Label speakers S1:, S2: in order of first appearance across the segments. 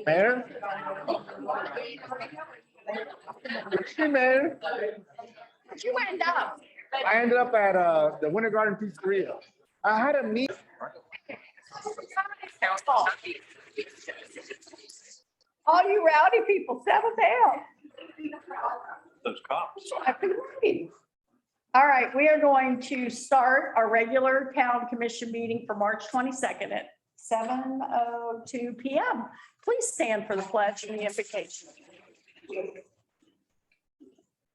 S1: Mayor? Hey, Mayor.
S2: Where'd you end up?
S1: I ended up at the Winter Garden Pizzeria. I had a meet.
S2: All you rowdy people, settle down.
S3: Those cops.
S2: All right, we are going to start our regular town commission meeting for March 22nd at 7:02 PM. Please stand for the pledge and the invocation.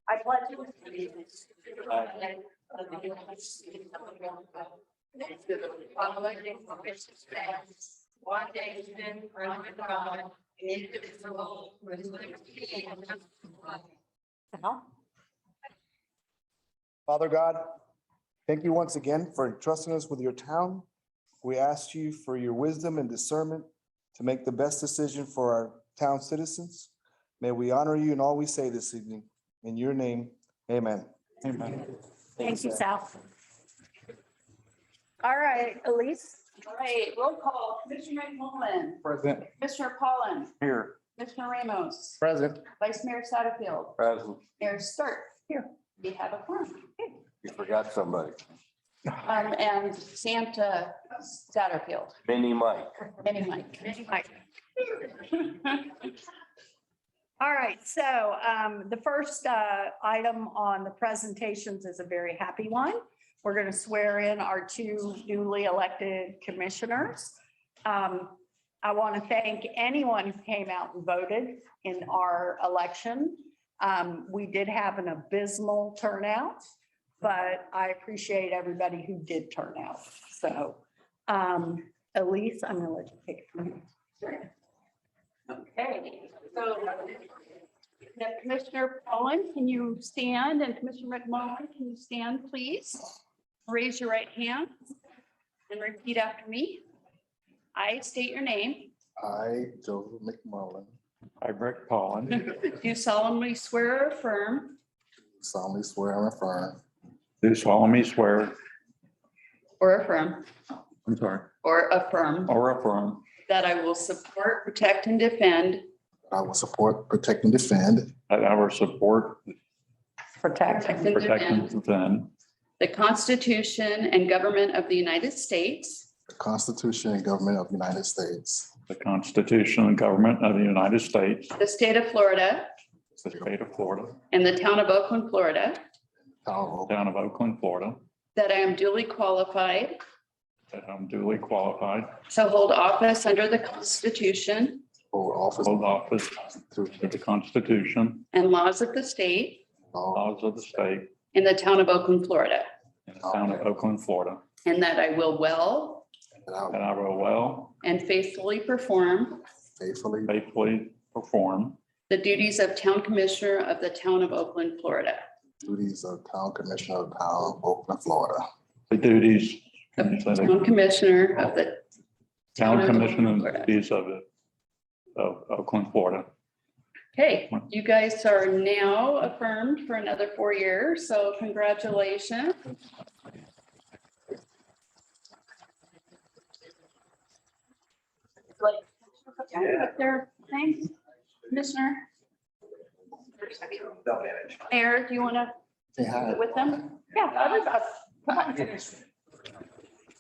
S2: I pledge allegiance to the flag of the United States of America, and to the republic for which it stands, one nation under God, indivisible, with liberty and justice for all.
S1: Father God, thank you once again for entrusting us with your town. We ask you for your wisdom and discernment to make the best decision for our town citizens. May we honor you in all we say this evening. In your name, amen.
S3: Amen.
S2: Thank you, Sal. All right, Elise.
S4: All right, roll call. Commissioner McMullen,
S1: Present.
S4: Commissioner Pollan,
S3: Here.
S4: Commissioner Ramos,
S1: Present.
S4: Vice Mayor Satterfield,
S3: Present.
S4: Mayor Sturt.
S2: Here.
S4: We have a quorum.
S3: You forgot somebody.
S4: And Santa Satterfield,
S3: Mini Mike.
S4: Minnie Mike.
S2: All right, so the first item on the presentations is a very happy one. We're going to swear in our two newly elected commissioners. I want to thank anyone who came out and voted in our election. We did have an abysmal turnout, but I appreciate everybody who did turn out. So Elise, I'm going to let you take it from here.
S4: Okay, so Commissioner Pollan, can you stand? And Commissioner McMullen, can you stand, please? Raise your right hand and repeat after me. I state your name.
S1: I, Joseph McMullen,
S3: I, Rick Pollan,
S4: Do solemnly swear or affirm
S1: solemnly swear and affirm
S3: do solemnly swear,
S4: or affirm
S3: I'm sorry,
S4: or affirm
S3: or affirm
S4: that I will support, protect, and defend
S1: I will support, protect, and defend
S3: that I will support,
S2: Protect.
S3: protect, and defend
S4: the Constitution and government of the United States
S1: the Constitution and government of the United States,
S3: the Constitution and government of the United States,
S4: the state of Florida,
S3: the state of Florida,
S4: and the town of Oakland, Florida,
S3: town of Oakland, Florida,
S4: that I am duly qualified
S3: that I'm duly qualified
S4: to hold office under the Constitution
S1: for office
S3: to hold office
S1: to
S3: to the Constitution,
S4: and laws of the state
S3: laws of the state,
S4: in the town of Oakland, Florida,
S3: and the town of Oakland, Florida,
S4: and that I will well
S1: that I
S3: that
S1: will
S3: I will well,
S4: and faithfully perform
S3: faithfully perform
S4: the duties of town commissioner of the town of Oakland, Florida.
S1: duties of town commissioner of town of Oakland, Florida.
S3: the duties
S4: Of
S3: and the
S4: town commissioner of the
S3: town
S4: of
S3: commission and
S4: Florida.
S3: duties of Oakland, Florida.
S4: Okay, you guys are now affirmed for another 4 years, so congratulations. Up there, thanks, Commissioner. Mayor, do you want to
S1: Say hi.
S4: sit with them? Yeah, everybody. Come on.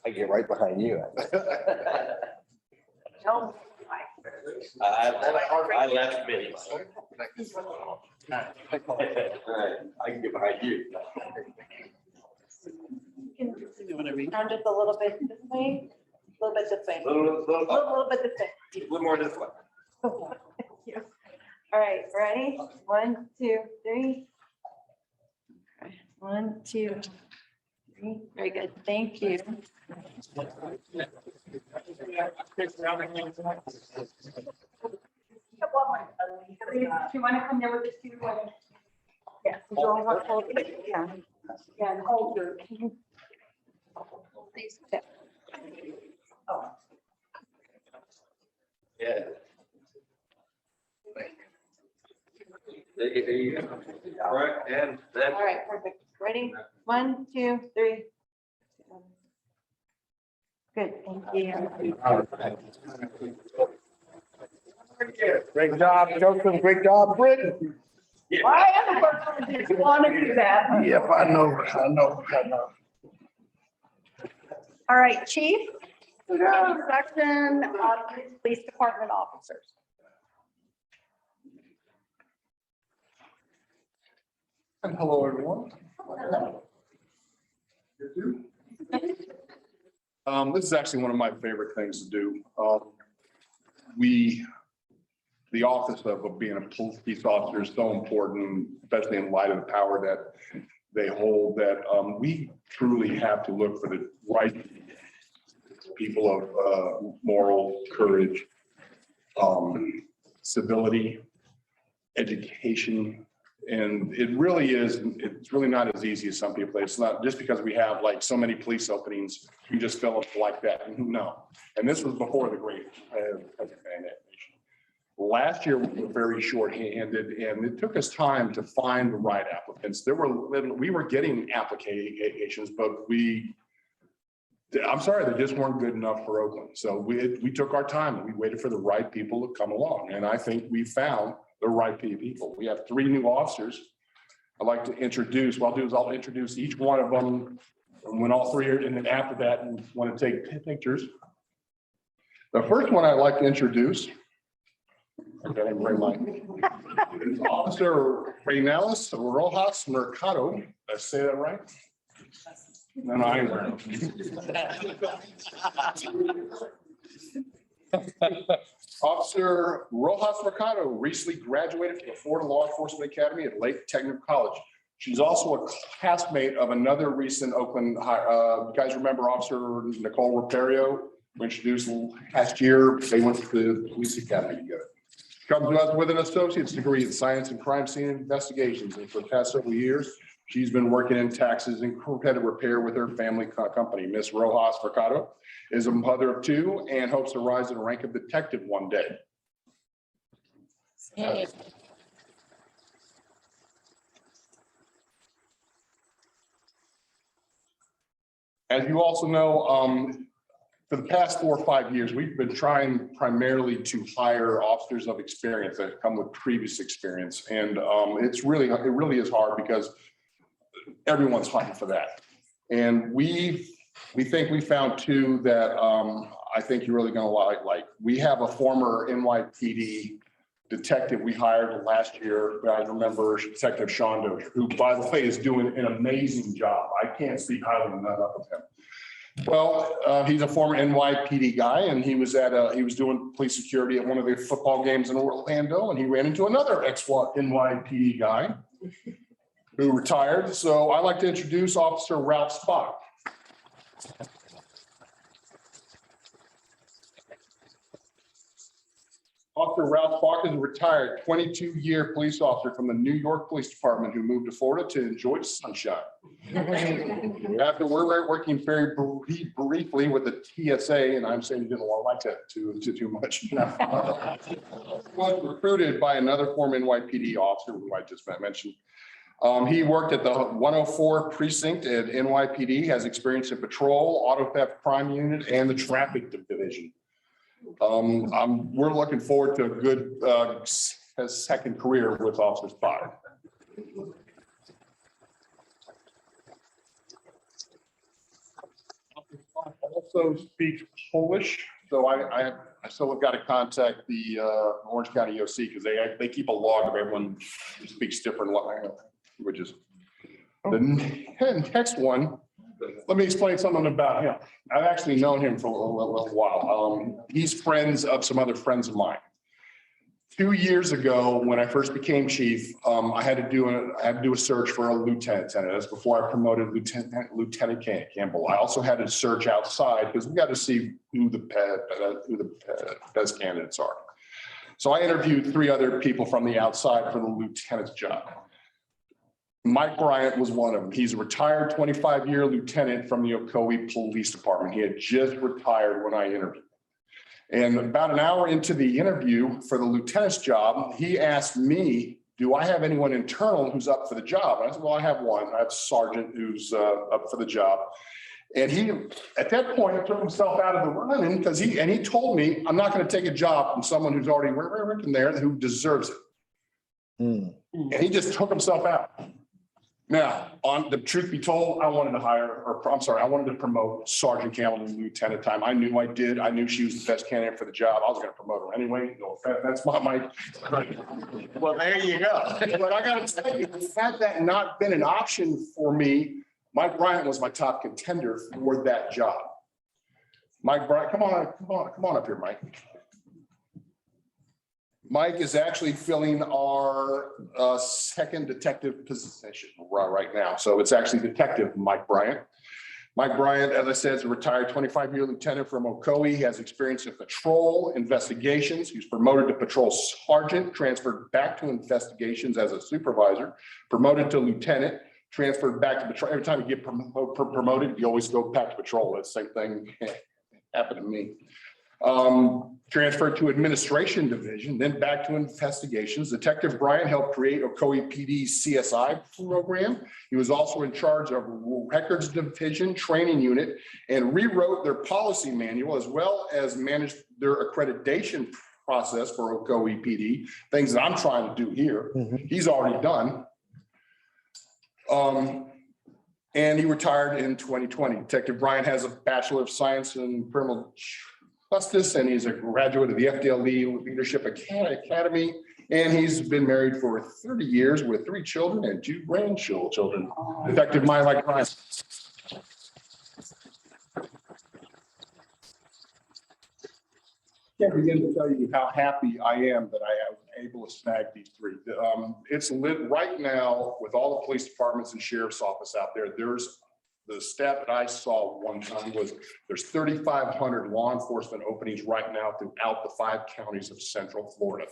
S5: I get right behind you.
S4: No.
S5: I left Minnie. I can get behind you.
S2: Turn just a little bit this way, a little bit this way, a
S5: Little
S2: little bit this way.
S5: more this way.
S2: Thank you. All right, ready? 1, 2, 3. 1, 2, 3. Very good. Thank you. Do you want to come there with the two? Yeah. so you'll want to hold it. Yeah. Yeah, and hold your. These. Oh.
S5: Yeah. There you go. Correct, and then.
S2: All right, perfect. Ready? 1, 2, 3. Good, thank you.
S1: Great job, Joseph. Great job, Britt.
S2: I am the person who want to do that.
S1: Yep, I know.
S2: All right, chief. Introduction of police department officers.
S6: And hello, everyone. This is actually one of my favorite things to do. The office of being a police officer is so important, especially in light of the power that they hold, that we truly have to look for the right people of moral courage, civility, education. And it really is, it's really not as easy as some people think. It's not just because we have like so many police openings, you just fill up like that. No. And this was before the great resignation. Last year, we were very short-handed, and it took us time to find the right applicants. We were getting applications, but I'm sorry, they just weren't good enough for Oakland. So we took our time and we waited for the right people to come along. And I think we found the right people. We have 3 new officers. I'd like to introduce, what I'll do is I'll introduce each one of them when all 3 are, and then after that, we want to take pictures. The first one I'd like to introduce, is Officer Reynelis Rojas Mercado. Did I say that right? No, I ain't wearing them. Officer Rojas Mercado recently graduated from the Florida Law Enforcement Academy at Lake Technical College. She's also a classmate of another recent Oakland, you guys remember Officer Nicole Rapario, we introduced last year. They went to the police academy together. Comes to us with an associate's degree in science and crime scene investigations. And for the past several years, she's been working in taxes and credit repair with her family company. Miss Rojas Mercado is a mother of 2 and hopes to rise in the rank of detective one day. As you also know, for the past 4 or 5 years, we've been trying primarily to hire officers of experience that come with previous experience. And it really is hard because everyone's fighting for that. And we think we found 2 that I think you're really going to like. We have a former NYPD detective we hired last year. I remember Detective Shondo, who, by the way, is doing an amazing job. I can't speak highly enough of him. Well, he's a former NYPD guy, and he was doing police security at one of the football games in Orlando, and he ran into another NYPD guy who retired. So I'd like to introduce Officer Ralph Spock. Officer Ralph Spock is a retired 22-year police officer from the New York Police Department who moved to Florida to enjoy sunshine. After we're working very briefly with the TSA, and I'm saying you didn't like that too much. Was recruited by another former NYPD officer who I just mentioned. He worked at the 104 precinct at NYPD, has experience in patrol, auto theft crime unit, and the traffic division. We're looking forward to a good second career with Officer Spock. Also speaks Polish, so I still have got to contact the Orange County OC because they keep a log of everyone who speaks different languages. The next one, let me explain something about him. I've actually known him for a little while. He's friends of some other friends of mine. 2 years ago, when I first became chief, I had to do a search for a lieutenant. That's before I promoted Lieutenant Campbell. I also had to search outside because we got to see who the best candidates are. So I interviewed 3 other people from the outside for the lieutenant's job. Mike Bryant was one of them. He's a retired 25-year lieutenant from the Ocoee Police Department. He had just retired when I interviewed. And about an hour into the interview for the lieutenant's job, he asked me, do I have anyone internal who's up for the job? And I said, well, I have one. I have a sergeant who's up for the job. And he, at that point, took himself out of the running because he told me, I'm not going to take a job from someone who's already working there who deserves it. And he just took himself out. Now, on the truth be told, I wanted to I wanted to promote Sergeant Campbell to lieutenant time. I knew I did. I knew she was the best candidate for the job. I was going to promote her anyway. No offense, that's my.
S5: Well, there you go.
S6: But I got to tell you, had that not been an option for me, Mike Bryant was my top contender for that job. Mike Bryant, come on up here, Mike. Mike is actually filling our second detective position right now. So it's actually Detective Mike Bryant. Mike Bryant, as I said, is a retired 25-year lieutenant from Ocoee. He has experience in patrol investigations. He was promoted to patrol sergeant, transferred back to investigations as a supervisor, promoted to lieutenant, transferred back to patrol. Every time you get promoted, you always go back to patrol. That same thing happened to me. Transferred to administration division, then back to investigations. Detective Bryant helped create Ocoee PD's CSI program. He was also in charge of records division training unit and rewrote their policy manual, as well as managed their accreditation process for Ocoee PD, things that I'm trying to do here. He's already done. And he retired in 2020. Detective Bryant has a Bachelor of Science in Criminal Justice, and he's a graduate of the FDLE Leadership Academy. And he's been married for 30 years with 3 children and 2 grandchildren. Detective Mike Bryant. Can't begin to tell you how happy I am that I am able to snag these 3. It's lit right now with all the police departments and sheriff's office out there. There's the stat that I saw one time was there's 3,500 law enforcement openings right now throughout the 5 counties of Central Florida.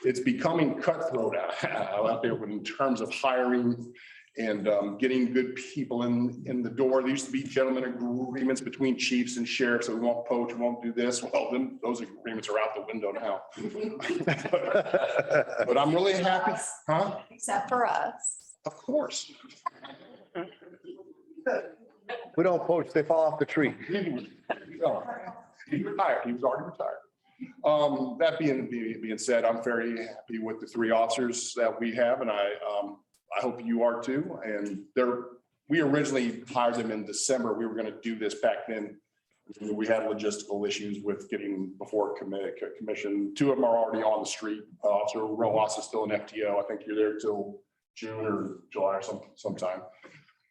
S6: It's becoming cutthroat out there in terms of hiring and getting good people in the door. There used to be gentlemen agreements between chiefs and sheriffs that we won't poach, we won't do this. Well, then those agreements are out the window now. But I'm really happy, huh?
S2: Except for us.
S6: Of course.
S5: We don't poach, they fall off the tree.
S6: He retired, he was already retired. That being said, I'm very happy with the 3 officers that we have, and I hope you are too. And we originally hired them in December. We were going to do this back then. We had logistical issues with getting before commission. 2 of them are already on the street. Officer Rojas is still an FTO. I think you're there till June or July or sometime.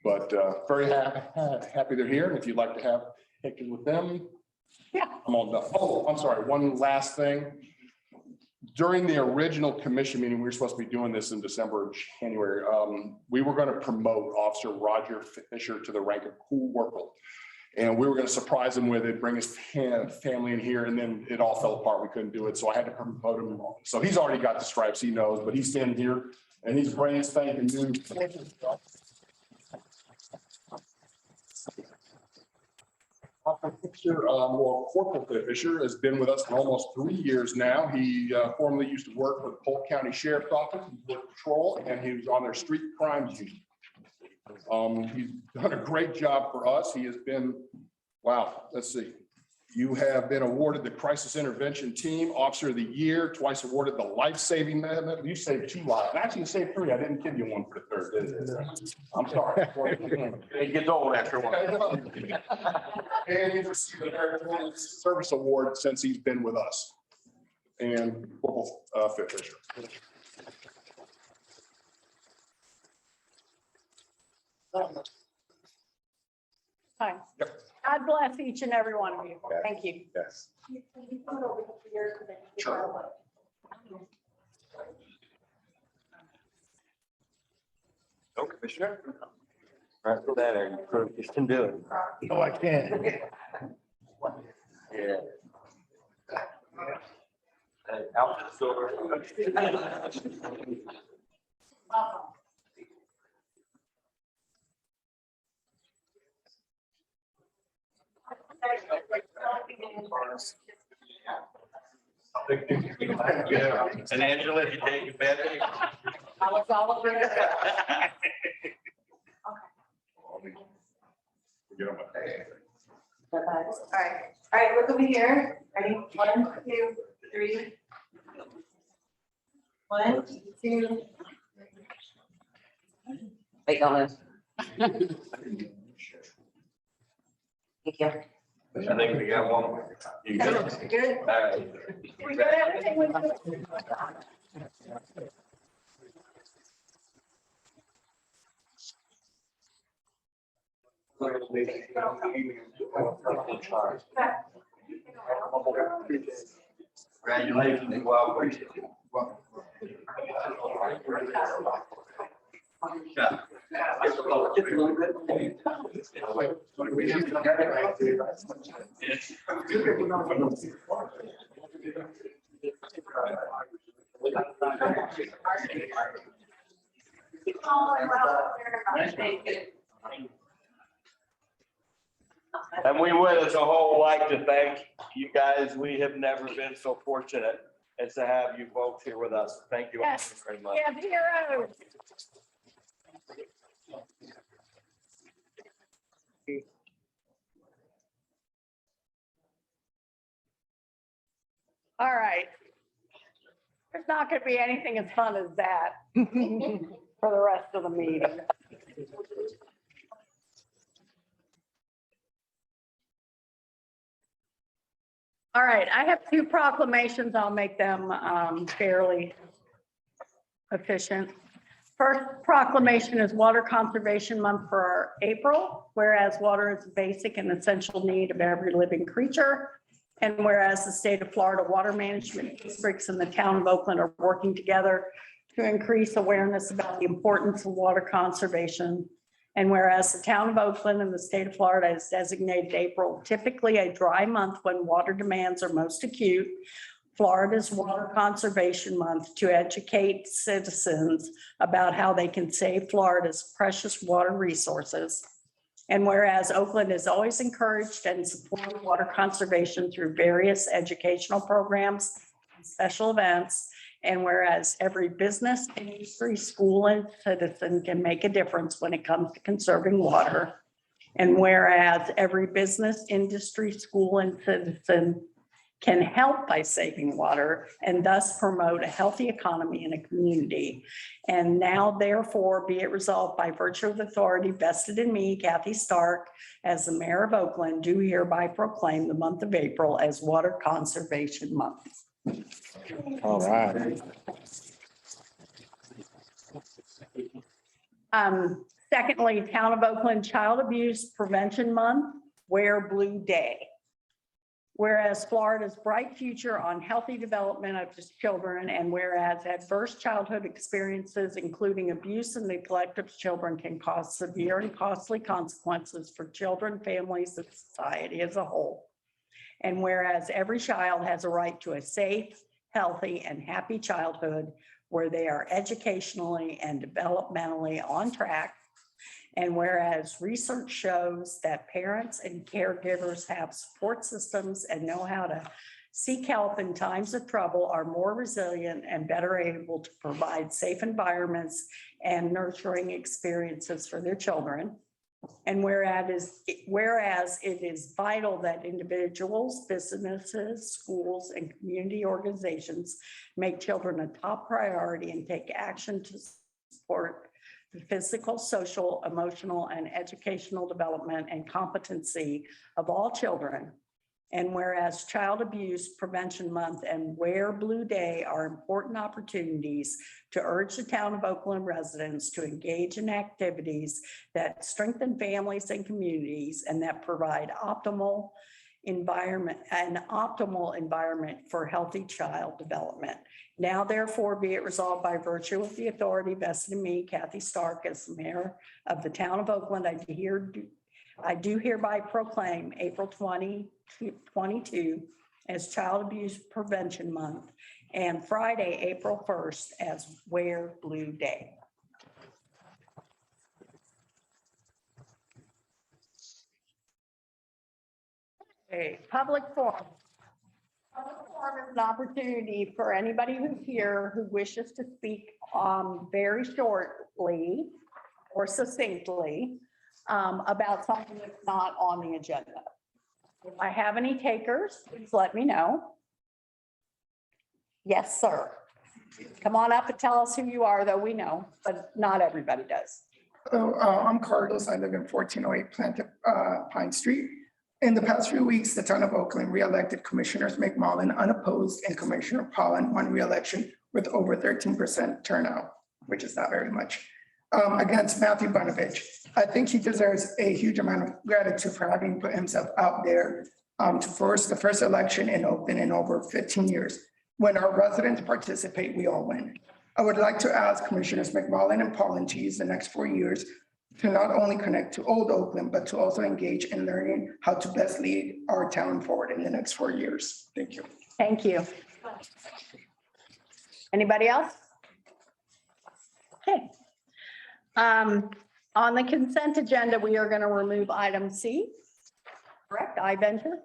S6: But very happy they're here. And if you'd like to have pictures with them,
S2: Yeah.
S6: I'm all done. Oh, I'm sorry. One last thing. During the original commission meeting, we were supposed to be doing this in December, or January. We were going to promote Officer Roger Fisher to the rank of corporal. And we were going to surprise him with it, bring his family in here, and then it all fell apart. We couldn't do it. So I had to promote him. So he's already got the stripes, he knows, but he's standing here and he's brand spanking new. Corporal Fisher has been with us for almost 3 years now. He formerly used to work for the Polk County Sheriff's Office, he worked patrol, and he was on their street crimes unit. He's done a great job for us. He has been, wow, let's see. You have been awarded the Crisis Intervention Team Officer of the Year, twice awarded the Life Saving Medal. You saved 2 lives. Actually, you saved 3. I didn't give you one for the 3rd, did I? I'm sorry.
S5: It gets old after a while.
S6: And he's received the American Service Award since he's been with us. And Corporal Fisher.
S2: Fine. God bless each and every one of you. Thank you.
S5: Yes.
S6: Sure.
S5: No, Commissioner. Right for that, you can do it.
S1: No, I can't.
S5: Yeah. Out the door. And Angela, if you take your bed.
S2: I was all over it.
S6: Get him.
S2: right, look over here. Ready? 1, 2, 3. 1, 2.
S7: Wait, don't move. Thank you.
S5: I think we got one. You good?
S2: Good.
S5: All right.
S2: We got everything we do.
S5: Congratulations, welcome. And we would as a whole like to thank you guys. We have never been so fortunate as to have you folks here with us. Thank you all
S2: Yes.
S5: very much.
S2: We have heroes. All right. There's not going to be anything as fun as that for the rest of the meeting. All right, I have 2 proclamations. I'll make them fairly efficient. First proclamation is Water Conservation Month for April, whereas water is a basic and essential need of every living creature. And whereas the state of Florida water management districts and the town of Oakland are working together to increase awareness about the importance of water conservation. And whereas the town of Oakland and the state of Florida has designated April typically a dry month when water demands are most acute, Florida's Water Conservation Month to educate citizens about how they can save Florida's precious water resources. And whereas Oakland has always encouraged and supported water conservation through various educational programs and special events, and whereas every business, industry, school, and citizen can make a difference when it comes to conserving water. And whereas every business, industry, school, and citizen can help by saving water and thus promote a healthy economy in a community. And now therefore be it resolved by virtue of authority vested in me, Kathy Stark, as the mayor of Oakland, do hereby proclaim the month of April as Water Conservation Month.
S1: All right.
S2: Secondly, Town of Oakland Child Abuse Prevention Month, Wear Blue Day. Whereas Florida's bright future on healthy development of its children, and whereas adverse childhood experiences, including abuse and neglect of children, can cause severe and costly consequences for children, families, and society as a whole. And whereas every child has a right to a safe, healthy, and happy childhood where they are educationally and developmentally on track. And whereas research shows that parents and caregivers have support systems and know how to seek help in times of trouble, are more resilient and better able to provide safe environments and nurturing experiences for their children. And whereas it is vital that individuals, businesses, schools, and community organizations make children a top priority and take action to support the physical, social, emotional, and educational development and competency of all children. And whereas Child Abuse Prevention Month and Wear Blue Day are important opportunities to urge the town of Oakland residents to engage in activities that strengthen families and communities and that provide optimal environment for healthy child development. Now therefore be it resolved by virtue of the authority vested in me, Kathy Stark, as the mayor of the town of Oakland, I do hereby proclaim April 2022 as Child Abuse Prevention Month and Friday, April 1st as Wear Blue Day. Okay, public forum. Public forum is an opportunity for anybody who's here who wishes to speak very shortly or succinctly about something that's not on the agenda. If I have any takers, please let me know. Yes, sir. Come on up and tell us who you are, though we know, but not everybody does.
S8: Hello, I'm Carlos. I live in 1408 Planted Pine Street. In the past few weeks, the town of Oakland re-elected Commissioners McMullin unopposed and Commissioner Pollan won re-election with over 13% turnout, which is not very much, against Matthew Bonovich. I think he deserves a huge amount of gratitude for having put himself out there to force the first election in Oakland in over 15 years. When our residents participate, we all win. I would like to ask Commissioners McMullin and Pollan to use the next 4 years to not only connect to Old Oakland, but to also engage in learning how to best lead our town forward in the next 4 years. Thank you.
S2: Thank you. Anybody else? Okay. On the consent agenda, we are going to remove item C. Correct, I venture?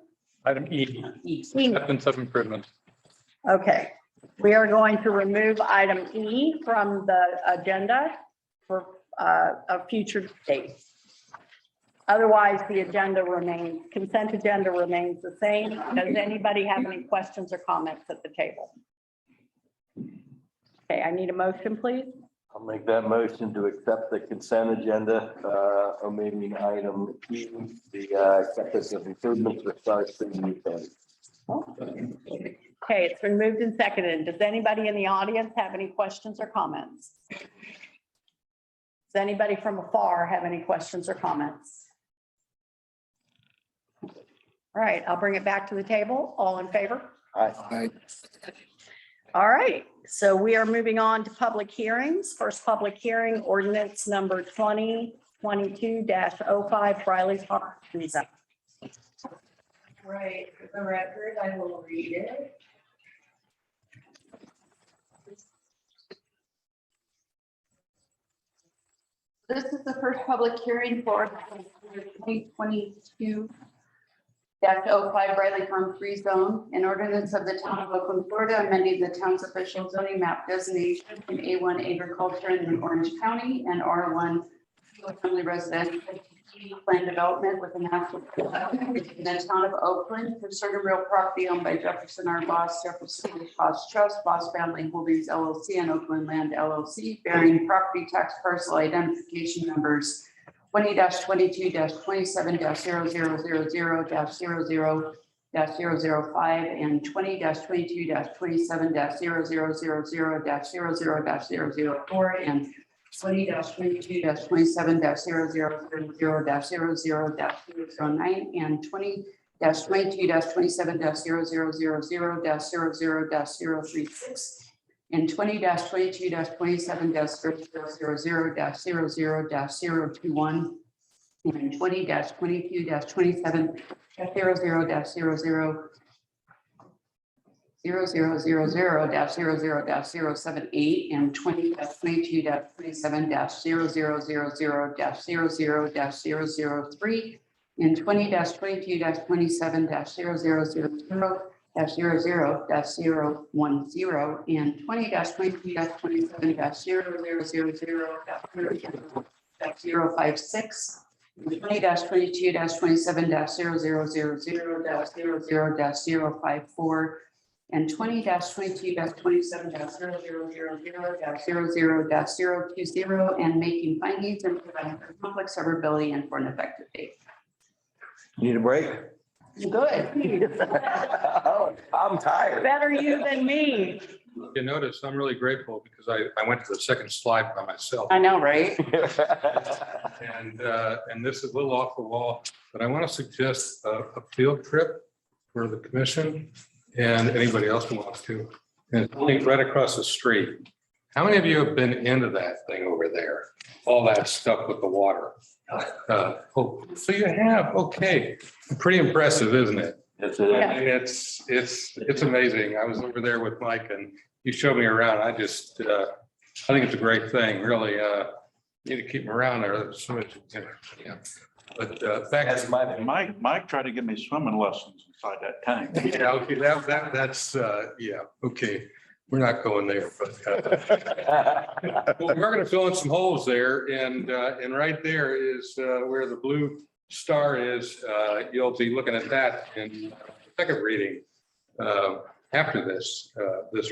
S3: Item E, acceptance of improvement.
S2: Okay, we are going to remove item E from the agenda for a future date. Otherwise, the agenda remains, consent agenda remains the same. Does anybody have any questions or comments at the table? Okay, I need a motion, please.
S5: I'll make that motion to accept the consent agenda, omitting item E, the acceptance of improvements for Star City Utilities.
S2: Okay, it's been moved and seconded. Does anybody in the audience have any questions or comments? Does anybody from afar have any questions or comments? All right, I'll bring it back to the table. All in favor?
S5: Aye.
S2: All right, so we are moving on to public hearings. First public hearing, ordinance number 2022-05, Briley's Park. Right, for the record, I will read it.
S4: This is the first public hearing for 2022-05 Briley Farm Free Zone, an ordinance of the town of Oakland, Florida, amending the town's official zoning map designation from A1 agriculture in Orange County and R1 family residential plan development with a master plan in the town of Oakland for certain real property owned by Jefferson R. Boss, Jefferson Boss Trust, Boss Family Holdings LLC, and Oakland Land LLC, bearing property tax parcel identification numbers 20-22-27-0000-00-005 and 20-22-27-0000-00-004 and 20-22-27-0000-00-009 and 20-22-27-0000-00-36 and 20-22-27-0000-00-021 and 20-22-27-00-00 000-00-078 and 20-22-27-0000-00-003 and 20-22-27-0000-00-010 and 20-22-27-0000-056 and 20-22-27-0000-00-054 and 20-22-27-0000-00-020 and making findings and providing for conflict severability and for an effective date.
S5: Need a break?
S2: Good.
S5: I'm tired.
S2: Better you than me.
S9: You notice I'm really grateful because I went to the second slide by myself.
S2: I know, right?
S9: And this is a little off the wall, but I want to suggest a field trip for the commission and anybody else who wants to. And it's only right across the street. How many of you have been into that thing over there? All that stuff with the water. Oh, so you have, okay. Pretty impressive, isn't it?
S5: Yes,
S9: I
S5: it is.
S9: mean, it's amazing. I was over there with Mike and you showed me around. I think it's a great thing, really. Need to keep them around there. There's so much, yeah. But back
S5: That's
S9: to
S5: my,
S3: Mike tried to give me swimming lessons inside that tank.
S9: yeah, okay, that's yeah, okay. We're not going there, but well, we're gonna fill in some holes there and right there is where the blue star is, you'll be looking at that in second reading after this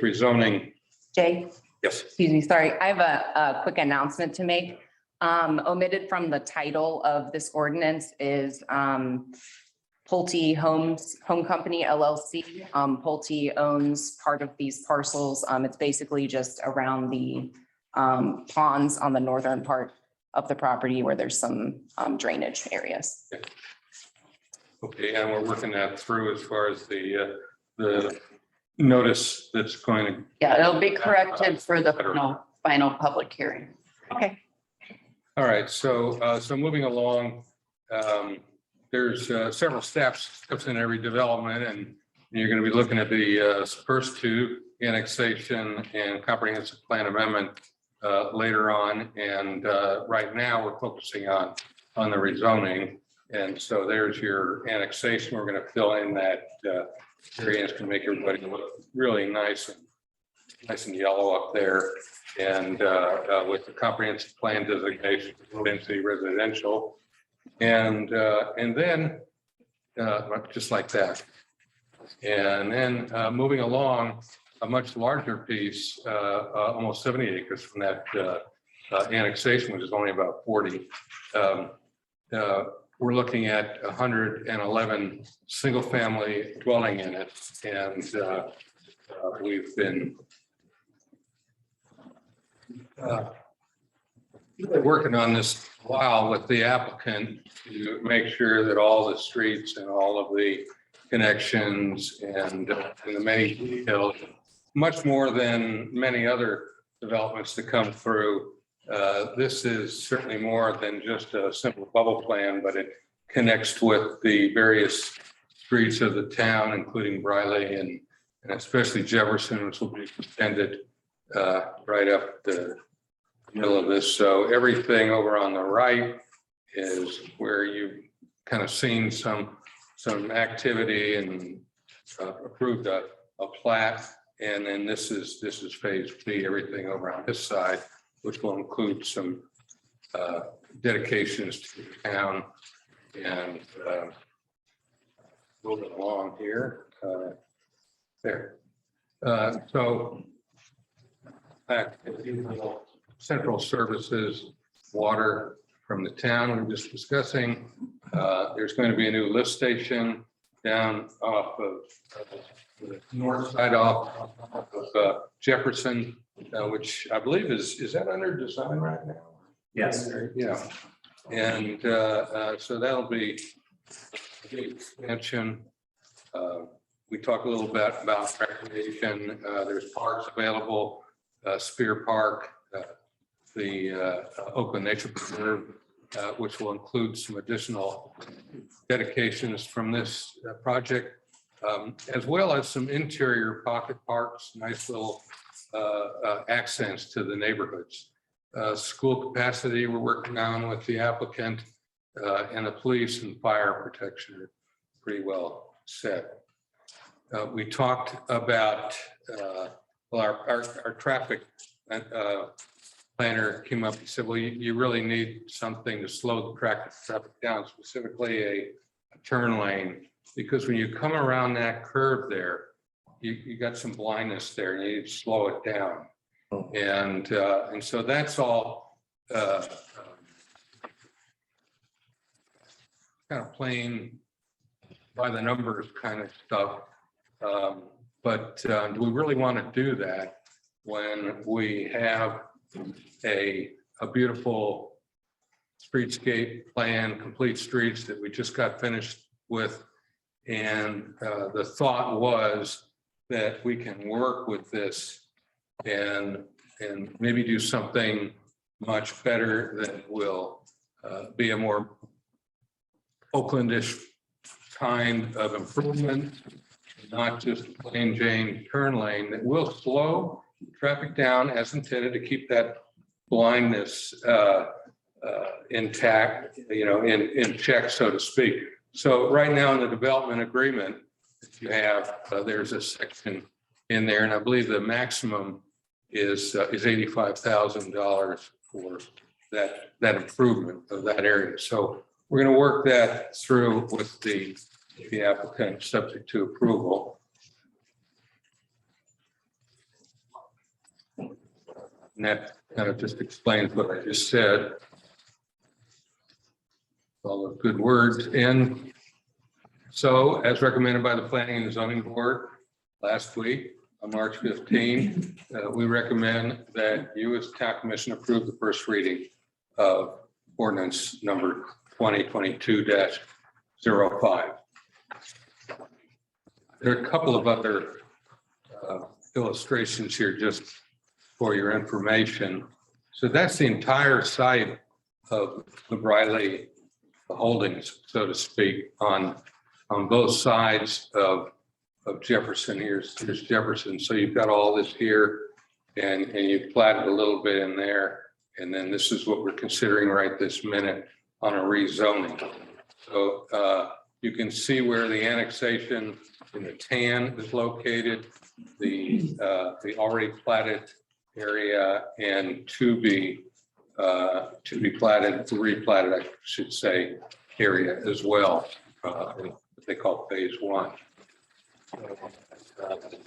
S9: rezoning.
S10: Jay,
S9: Yes.
S10: excuse me, sorry, I have a quick announcement to make. Omitted from the title of this ordinance is Pulte Home Company LLC. Pulte owns part of these parcels. It's basically just around the ponds on the northern part of the property where there's some drainage areas.
S9: Okay, and we're working that through as far as the notice that's going to.
S4: Yeah, it'll be corrected for the final public hearing.
S2: Okay.
S9: All right, so moving along, there's several steps in every development, and you're going to be looking at the first two, annexation and comprehensive plan amendment later on. And right now, we're focusing on the rezoning. And so there's your annexation. We're going to fill in that area. It's going to make everybody look really nice and yellow up there. And with the comprehensive plan designation, density residential, and then just like that. And then moving along, a much larger piece, almost 70 acres from that annexation, which is only about 40. We're looking at 111 single-family dwelling units, and we've been working on this a while with the applicant to make sure that all the streets and all of the connections and the many details, much more than many other developments that come through. This is certainly more than just a simple bubble plan, but it connects with the various streets of the town, including Briley and especially Jefferson, which will be extended right up the middle of this. So everything over on the right is where you've kind of seen some activity and approved a plat. And then this is phase B, everything over on this side, which will include some dedications to the town. And moving along here, there. So back to central services, water from the town we were just discussing. There's going to be a new lift station down off of the north side off of Jefferson, which I believe is that under design right now?
S11: Yes.
S9: Yeah. And so that'll be a big expansion. We talked a little bit about recreation. There's parks available, Spear Park, the Oakland Nature Preserve, which will include some additional dedications from this project, as well as some interior pocket parks, nice little accents to the neighborhoods. School capacity we're working on with the applicant, and the police and fire protection are pretty well set. We talked about, well, our traffic planner came up and said, well, you really need something to slow the traffic down, specifically a turn lane, because when you come around that curve there, you got some blindness there and you need to slow it down. And so that's all kind of plain by the numbers kind of stuff. But do we really want to do that when we have a beautiful streetscape plan, complete streets that we just got finished with? And the thought was that we can work with this and maybe do something much better that will be a more Oaklandish kind of improvement, not just a plain Jane turn lane that will slow traffic down as intended to keep that blindness intact, in check, so to speak. So right now in the development agreement, you have, there's a section in there, and I believe the maximum is $85,000 for that improvement of that area. So we're going to work that through with the applicant, subject to approval. And that kind of just explains what I just said. All the good words. And so, as recommended by the Planning and Zoning Board last week, on March 15, we recommend that you as town commission approve the first reading of ordinance number 2022-05. There are a couple of other illustrations here just for your information. So that's the entire site of the Briley Holdings, so to speak, on both sides of Jefferson. Here's Jefferson. So you've got all this here and you've platted a little bit in there. And then this is what we're considering right this minute on a rezoning. So you can see where the annexation in the tan is located, the already platted area and to be platted, to replatted, I should say, area as well. What they call phase one.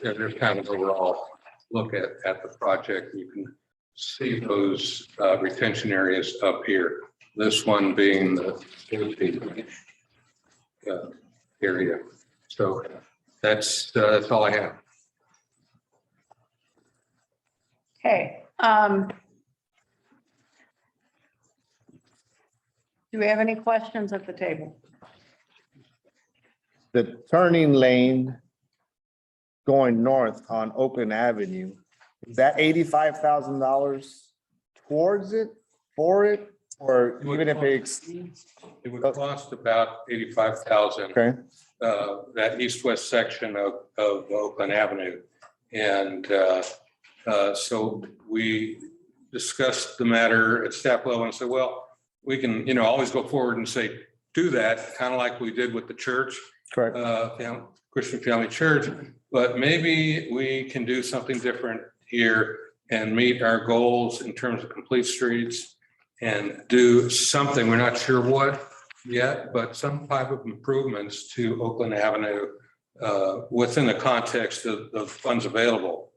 S9: There's kind of overall look at the project. You can see those retention areas up here. This one being the area. So that's all I have.
S2: Okay. Do we have any questions at the table?
S1: The turning lane going north on Oakland Avenue, is that $85,000 towards it, for it, or even if it's,
S9: It would cost about 85,000.
S1: okay,
S9: That east-west section of Oakland Avenue. And so we discussed the matter at staff level and said, well, we can, always go forward and say, do that, kind of like we did with the church.
S1: correct.
S9: Christian Family Church, but maybe we can do something different here and meet our goals in terms of complete streets and do something, we're not sure what yet, but some type of improvements to Oakland Avenue within the context of funds available.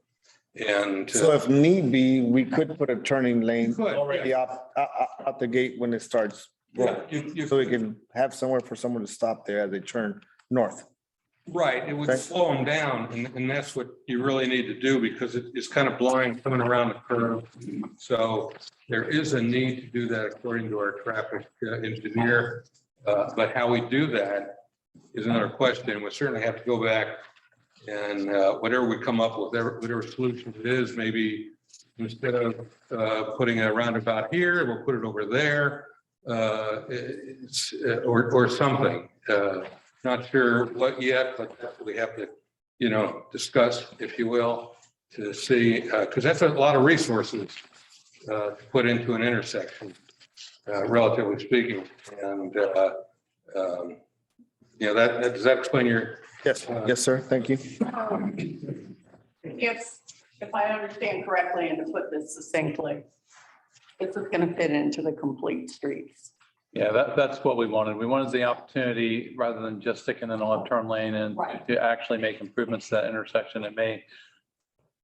S9: And
S1: So if need be, we could put a turning lane
S9: Could,
S1: already out the gate when it starts.
S9: yeah,
S1: So we can have somewhere for someone to stop there as they turn north.
S9: right, it would
S1: Okay.
S9: slow them down, and that's what you really need to do because it's kind of blind coming around the curve. So there is a need to do that according to our traffic engineer. But how we do that is another question. We certainly have to go back and whatever we come up with, whatever solution it is, maybe instead of putting a roundabout here, we'll put it over there. Or something. Not sure what yet, but that's what we have to, discuss, if you will, to see, because that's a lot of resources to put into an intersection, relatively speaking. And, does that explain your?
S1: Yes, yes, sir. Thank you.
S2: If I understand correctly, and to put this succinctly, this is going to fit into the complete streets.
S3: Yeah, that's what we wanted. We wanted the opportunity, rather than just sticking in a left turn lane and
S2: Right.
S3: to actually make improvements to that intersection. It may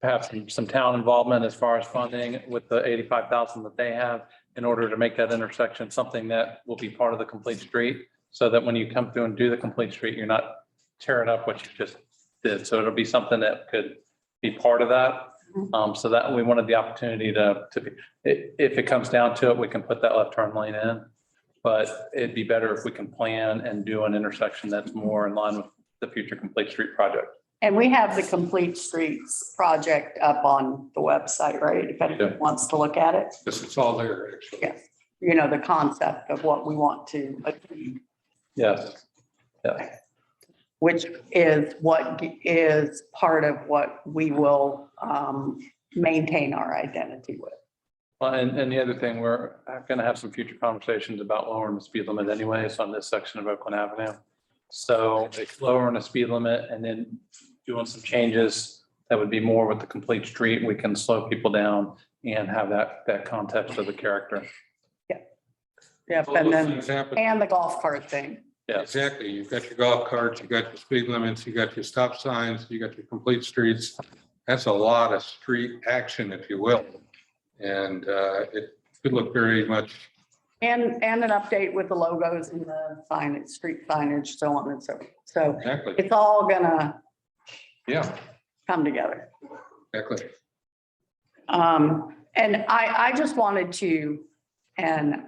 S3: have some town involvement as far as funding with the 85,000 that they have in order to make that intersection something that will be part of the complete street. So that when you come through and do the complete street, you're not tearing up what you just did. So it'll be something that could be part of that. So that we wanted the opportunity to be, if it comes down to it, we can put that left turn lane in. But it'd be better if we can plan and do an intersection that's more in line with the future complete street project.
S2: And we have the complete streets project up on the website, right? If anyone wants to look at it,
S9: It's all there, actually.
S2: Yeah. The concept of what we want to achieve,
S3: Yes. Yeah.
S2: which is what is part of what we will maintain our identity with.
S3: Well, and the other thing, we're going to have some future conversations about lowering the speed limit anyways on this section of Oakland Avenue. So it's lowering the speed limit and then doing some changes that would be more with the complete street. We can slow people down and have that context of the character.
S2: Yep,
S9: All
S2: and
S9: those
S2: then,
S9: things happen.
S2: and the golf cart thing.
S3: Yes.
S9: Exactly. You've got your golf carts, you got your speed limits, you got your stop signs, you got your complete streets. That's a lot of street action, if you will. And it could look very much,
S2: And an update with the logos and the signage, street signage, so on and so forth. So
S9: exactly,
S2: it's all gonna
S9: yeah,
S2: come together.
S9: exactly.
S2: And I just wanted to, and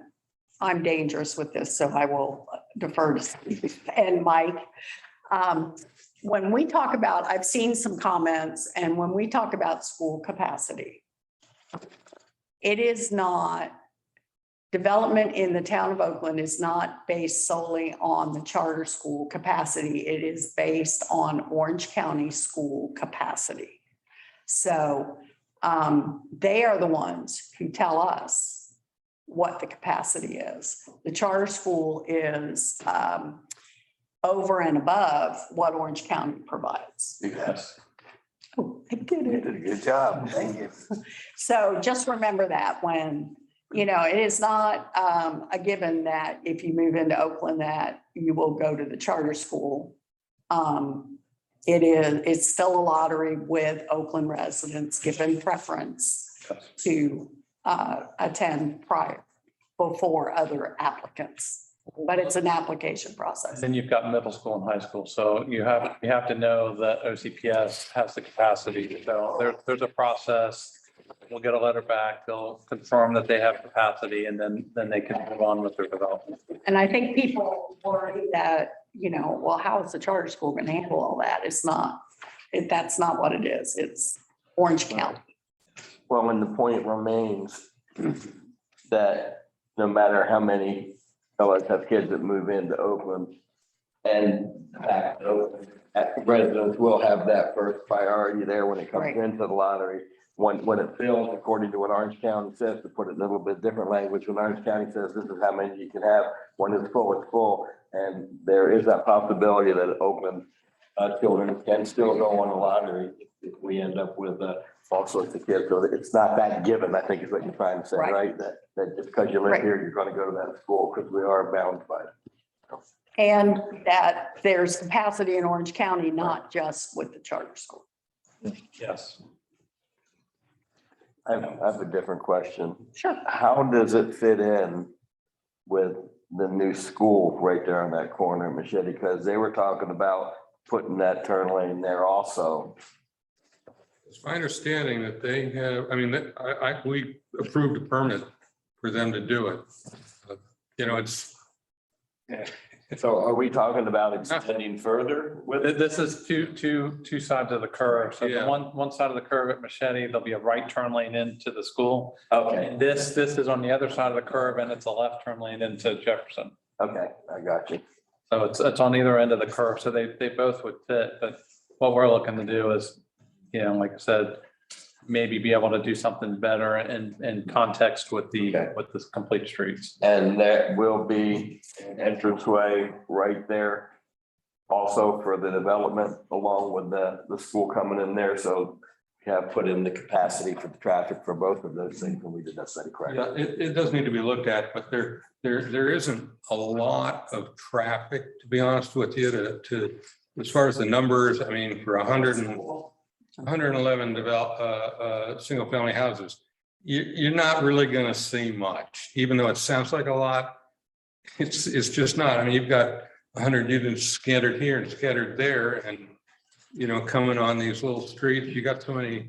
S2: I'm dangerous with this, so I will defer to Steve and Mike. When we talk about, I've seen some comments, and when we talk about school capacity, it is not, development in the town of Oakland is not based solely on the charter school capacity. It is based on Orange County school capacity. So they are the ones who tell us what the capacity is. The charter school is over and above what Orange County provides.
S5: Yes,
S2: Oh, I did
S5: you
S2: it.
S5: did a good job. Thank you.
S2: So just remember that when, you know, it is not a given that if you move into Oakland, that you will go to the charter school. It's still a lottery with Oakland residents given preference to attend before other applicants. But it's an application process.
S3: Then you've got middle school and high school. So you have to know that OCPS has the capacity. So there's a process. We'll get a letter back. They'll confirm that they have capacity, and then they can move on with their development.
S2: And I think people worry that, you know, well, how is the charter school going to handle all that? It's not, that's not what it is. It's Orange County.
S5: Well, and the point remains that no matter how many fellows have kids that move into Oakland and back to Oakland, residents will have that first priority there when it comes
S2: Right.
S5: into the lottery. When it fills, according to what Orange County says, to put it in a little bit different language, when Orange County says this is how many you can have, when it's full, it's full. And there is that possibility that Oakland children can still go on the lottery if we end up with all sorts of kids. So it's not that given, I think is what you're trying to say,
S2: Right.
S5: right? That just because you live
S2: Right.
S5: here, you're going to go to that school because we are bound by it.
S2: And that there's capacity in Orange County, not just with the charter school.
S3: Yes.
S5: I have a different question.
S2: Sure.
S5: How does it fit in with the new school right there on that corner of Machete? Because they were talking about putting that turn lane there also.
S9: It's my understanding that they have, I mean, we approved a permit for them to do it. You know, it's,
S5: So are we talking about extending further with it?
S3: This is two sides of the curve. So the
S9: Yeah.
S3: one side of the curve at Machete, there'll be a right turn lane into the school.
S5: Okay,
S3: And this is on the other side of the curve, and it's a left turn lane into Jefferson.
S5: okay, I got you.
S3: So it's on either end of the curve. So they both would fit, but what we're looking to do is, you know, like I said, maybe be able to do something better in context with
S5: Okay.
S3: with the complete streets.
S5: And there will be an entranceway right there also for the development along with the school coming in there. So we have put in the capacity for the traffic for both of those things when we did that study, correct?
S9: yeah, it does need to be looked at, but there isn't a lot of traffic, to be honest with you, to, as far as the numbers, I mean, for 111 single family houses, you're not really going to see much, even though it sounds like a lot. It's just not. I mean, you've got 100 units scattered here and scattered there, and, you know, coming on these little streets, you got so many,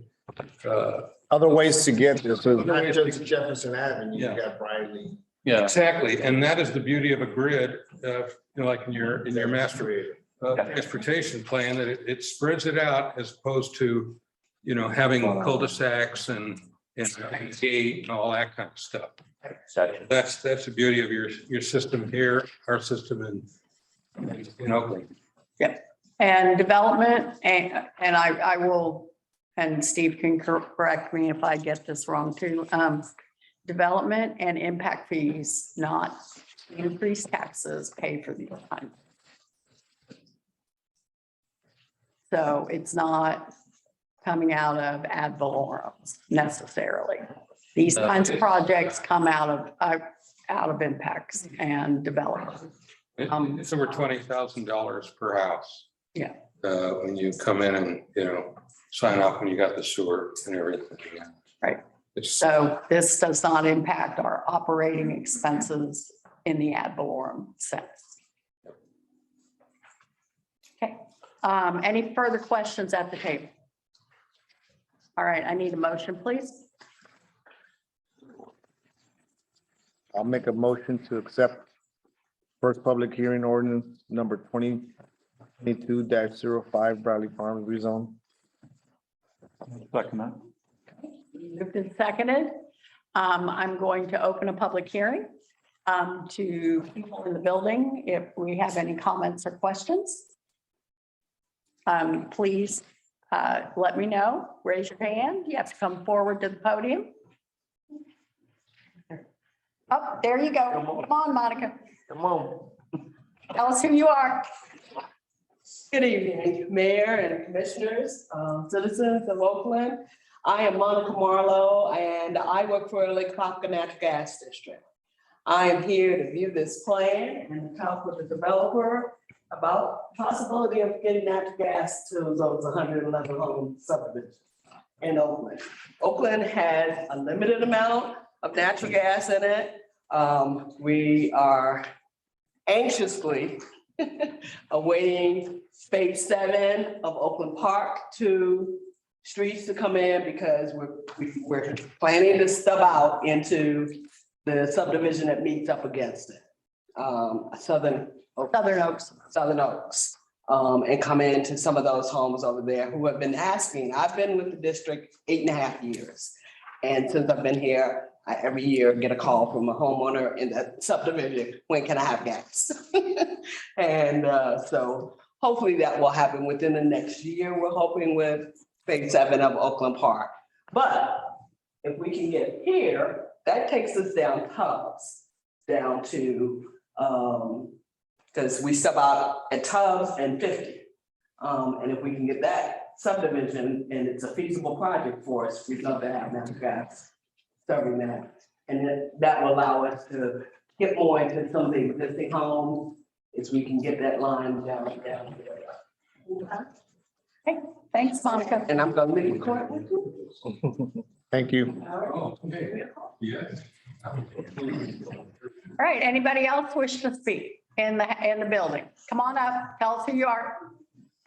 S6: Other ways to get there, so
S9: Other ways to-
S6: Jefferson Avenue,
S9: Yeah.
S6: got Briley.
S3: Yeah.
S9: exactly. And that is the beauty of a grid, you know, like in your master transportation plan, that it spreads it out as opposed to, you know, having cul-de-sacs and gate and all that kind of stuff.
S5: Gotcha.
S9: That's the beauty of your system here, our system in Oakland.
S2: And development, and I will, and Steve can correct me if I get this wrong too. Development and impact fees, not increased taxes, pay for the time. So it's not coming out of ad valorem necessarily. These kinds of projects come out of out of impacts and develop.
S9: It's over $20,000 per house.
S2: Yeah.
S9: When you come in and, sign off when you got the sewer and everything.
S2: Right.
S9: It's,
S2: So this does not impact our operating expenses in the ad valorem sense. Okay, any further questions at the table? All right, I need a motion, please.
S1: I'll make a motion to accept first public hearing ordinance number 2022-05 Bradley Farms rezone.
S3: Second that.
S2: Moved and seconded. I'm going to open a public hearing to people in the building if we have any comments or questions. Please let me know. Raise your hand. You have to come forward to the podium. Oh, there you go. Come on, Monica.
S5: Come on.
S2: Tell us who you are.
S11: Good evening, Mayor and Commissioners, citizens of Oakland. I am Monica Marlowe and I work for the Lake Hopka Natural Gas District. I am here to view this plan and talk with the developer about possibility of getting natural gas to those 111 home subdivisions in Oakland. Oakland has a limited amount of natural gas in it. We are anxiously awaiting phase 7 of Oakland Park to streets to come in because we're planning to stub out into the subdivision that meets up against it. Southern Oaks, and come into some of those homes over there who have been asking. I've been with the district 8.5 years. And since I've been here, I every year get a call from a homeowner in that subdivision, when can I have gas? And so hopefully that will happen within the next year. We're hoping with phase 7 of Oakland Park. But if we can get here, that takes us down Tubbs, down to, because we step out at Tubbs and 50. And if we can get that subdivision and it's a feasible project for us, we'd love to have natural gas serving that. And that will allow us to get more into some of the existing homes as we can get that line down.
S2: Okay, thanks, Monica.
S11: And I'm gonna leave it quiet with you.
S1: Thank you.
S9: Oh, okay. Yeah.
S2: All right, anybody else wish to speak in the building? Come on up, tell us who you are.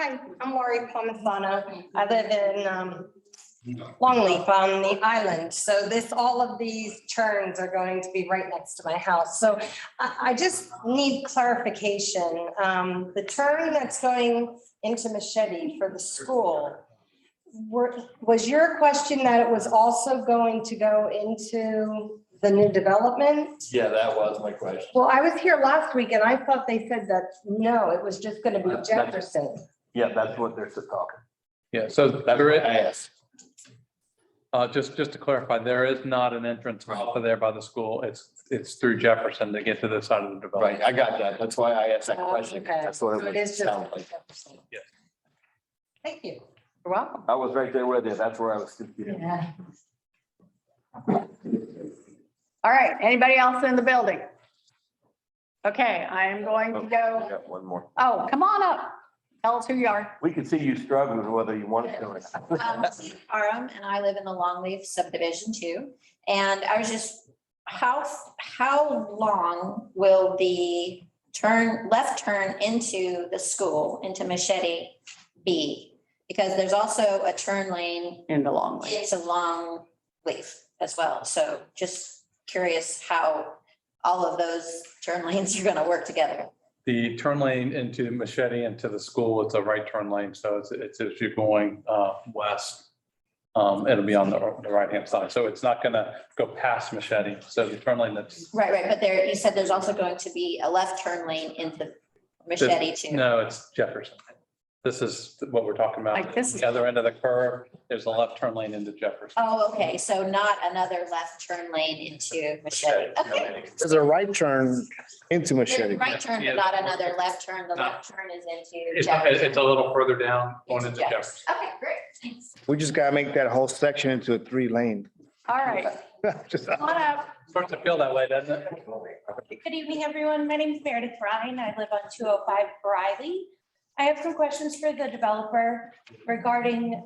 S12: Hi, I'm Lori Palmisano. I live in Longleaf on the island. So all of these turns are going to be right next to my house. So I just need clarification. The turn that's going into Machete for the school, was your question that it was also going to go into the new development?
S5: Yeah, that was my question.
S12: Well, I was here last week and I thought they said that, no, it was just going to be Jefferson.
S5: Yeah, that's what they're talking.
S3: Yeah, so there is,
S5: I asked.
S3: just to clarify, there is not an entrance off of there by the school. It's through Jefferson to get to this side of the development.
S5: Right, I got that. That's why I asked that question.
S12: Okay.
S5: That's what
S12: So
S5: it
S12: it is
S5: was
S12: just
S5: sound like.
S12: Jefferson.
S3: Yes.
S12: Thank you.
S2: You're welcome.
S5: I was right there with you. That's where I was confused.
S12: Yeah.
S2: All right, anybody else in the building? Okay, I am going to
S5: I
S2: go,
S5: got one more.
S2: oh, come on up. Tell us who you are.
S5: We can see you struggling whether you want to. or not.
S7: Aram, and I live in the Longleaf subdivision too. And I was just, how long will the left turn into the school, into Machete be? Because there's also a turn lane
S2: In the long way.
S7: into Longleaf as well. So just curious how all of those turn lanes are going to work together.
S3: The turn lane into Machete into the school, it's a right turn lane. So it's if you're going west, it'll be on the right-hand side. So it's not gonna go past Machete. So the turn lane that's.
S7: Right, but you said there's also going to be a left turn lane into Machete too.
S3: No, it's Jefferson. This is what we're talking about.
S2: Like this is-
S3: The other end of the curve, there's a left turn lane into Jefferson.
S7: Oh, okay, so not another left turn lane into Machete. Okay.
S1: There's a right turn into
S7: There's a
S1: Machete.
S7: right turn, but not another left turn. The left turn is into
S3: It's
S7: Jefferson.
S3: a little further down going
S7: Into
S3: into Jefferson.
S7: Okay, great, thanks.
S1: We just gotta make that whole section into a 3-lane.
S2: All right,
S1: Just-
S2: come on up.
S3: Starts to feel that way, doesn't it?
S13: Good evening, everyone. My name is Meredith Ryan. I live on 205 Briley. I have some questions for the developer regarding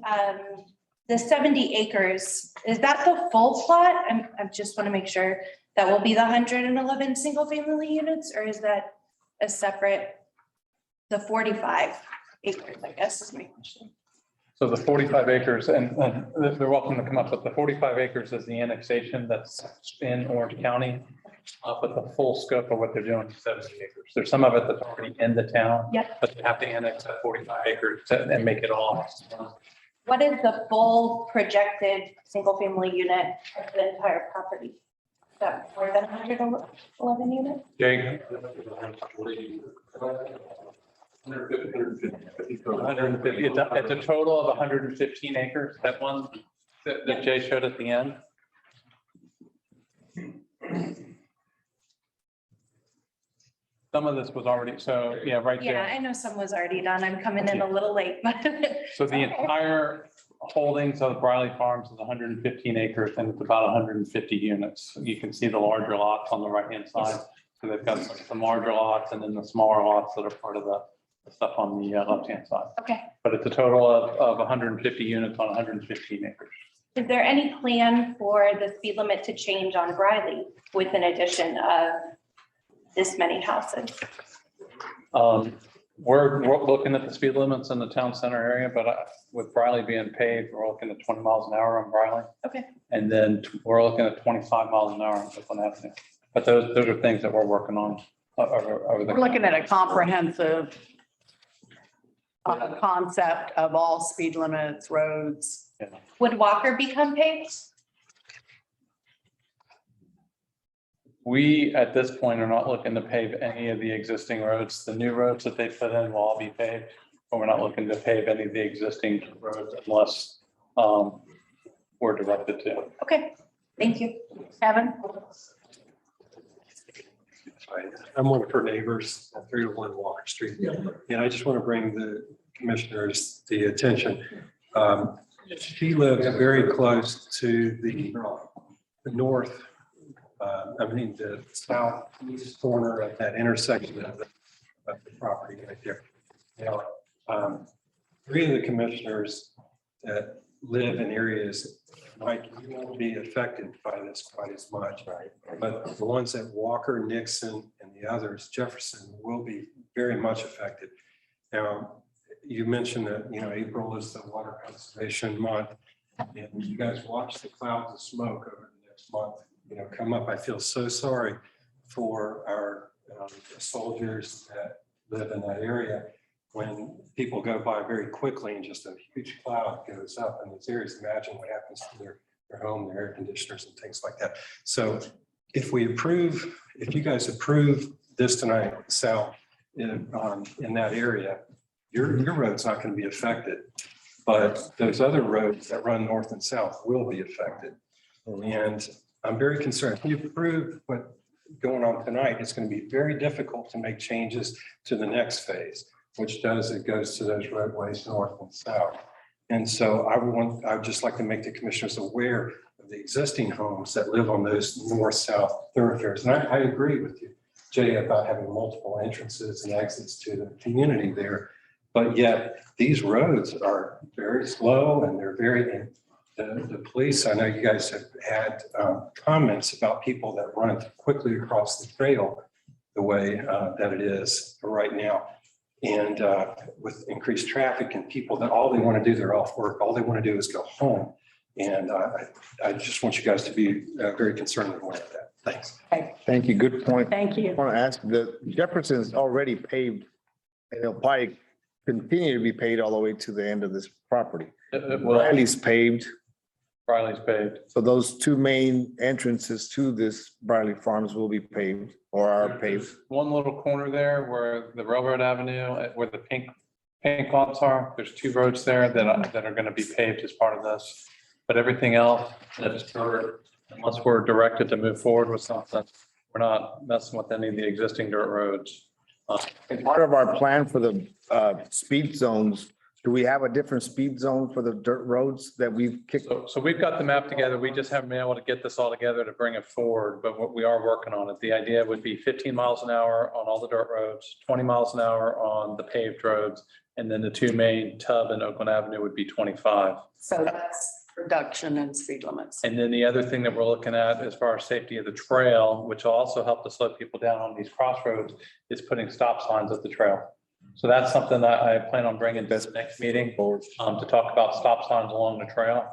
S13: the 70 acres. Is that the full plot? I just want to make sure that will be the 111 single-family units, or is that a separate, the 45 acres, I guess is my question.
S3: So the 45 acres, and they're welcome to come up, but the 45 acres is the annexation that's in Orange County. But the full scope of what they're doing is 70 acres. There's some of it that's already in the town.
S13: Yep.
S3: But they have to annex that 45 acres and make it all.
S13: What is the full projected single-family unit of the entire property? Is that more than 111 units?
S3: Jake? 150, it's a total of 115 acres, that one that Jay showed at the end. Some of this was already, so, yeah, right
S13: Yeah,
S3: there.
S13: I know some was already done. I'm coming in a little late, but.
S3: So the entire holdings of Briley Farms is 115 acres and it's about 150 units. You can see the larger lots on the right-hand side. So they've got some larger lots and then the smaller lots that are part of the stuff on the left-hand side.
S13: Okay.
S3: But it's a total of 150 units on 115 acres.
S13: Is there any plan for the speed limit to change on Briley with an addition of this many houses?
S3: We're looking at the speed limits in the town center area, but with Briley being paved, we're looking at 20 miles an hour on Briley.
S13: Okay.
S3: And then we're looking at 25 miles an hour on Oakland Avenue. But those are things that we're working on over the.
S2: We're looking at a comprehensive concept of all speed limits, roads.
S13: Would Walker become paved?
S3: We, at this point, are not looking to pave any of the existing roads. The new roads that they put in will all be paved, but we're not looking to pave any of the existing roads unless we're directed to.
S13: Okay, thank you. Kevin?
S14: I'm one of her neighbors at 301 Walker Street. And I just want to bring the commissioners the attention. She lives very close to the north, the southeast corner of that intersection of the property right there. Now, three of the commissioners that live in areas, Mike, you won't be affected by this quite as much, right? But the ones at Walker, Nixon, and the others, Jefferson, will be very much affected. Now, you mentioned that, April is the water conservation month, and you guys watch the clouds of smoke over the next month, come up. I feel so sorry for our soldiers that live in that area when people go by very quickly and just a huge cloud goes up in these areas. Imagine what happens to their home, their air conditioners and things like that. So if you guys approve this tonight, Sal, in that area, your road's not going to be affected, but those other roads that run north and south will be affected. And I'm very concerned. If you approve what's going on tonight, it's going to be very difficult to make changes to the next phase, which goes to those roadways north and south. And so I'd just like to make the commissioners aware of the existing homes that live on those north-south thoroughfares. And I agree with you, Jay, about having multiple entrances and exits to the community there. But yet these roads are very slow and they're the police, I know you guys have had comments about people that run quickly across the trail the way that it is right now. And with increased traffic and people that all they want to do, they're off work, all they want to do is go home. And I just want you guys to be very concerned with that. Thanks.
S1: Thank you. Good point.
S2: Thank you.
S1: I want to ask, the Jefferson's already paved and it'll probably continue to be paved all the way to the end of this property. Riley's paved.
S3: Briley's paved.
S1: So those two main entrances to this Briley Farms will be paved or are paved.
S3: One little corner there where the Railroad Avenue, where the pink lots are, there's two roads there that are going to be paved as part of this. But everything else, unless we're directed to move forward with something, we're not messing with any of the existing dirt roads.
S1: And part of our plan for the speed zones Do we have a different speed zone for the dirt roads that we've kicked?
S3: So we've got the map together. We just haven't been able to get this all together to bring it forward, but what we are working on it. The idea would be 15 miles an hour on all the dirt roads, 20 miles an hour on the paved roads, and then the two main Tub and Oakland Avenue would be 25.
S2: So that's reduction in speed limits.
S3: And then the other thing that we're looking at as far as safety of the trail, which will also help to slow people down on these crossroads, is putting stop signs at the trail. So that's something that I plan on bringing to the next meeting, to talk about stop signs along the trail.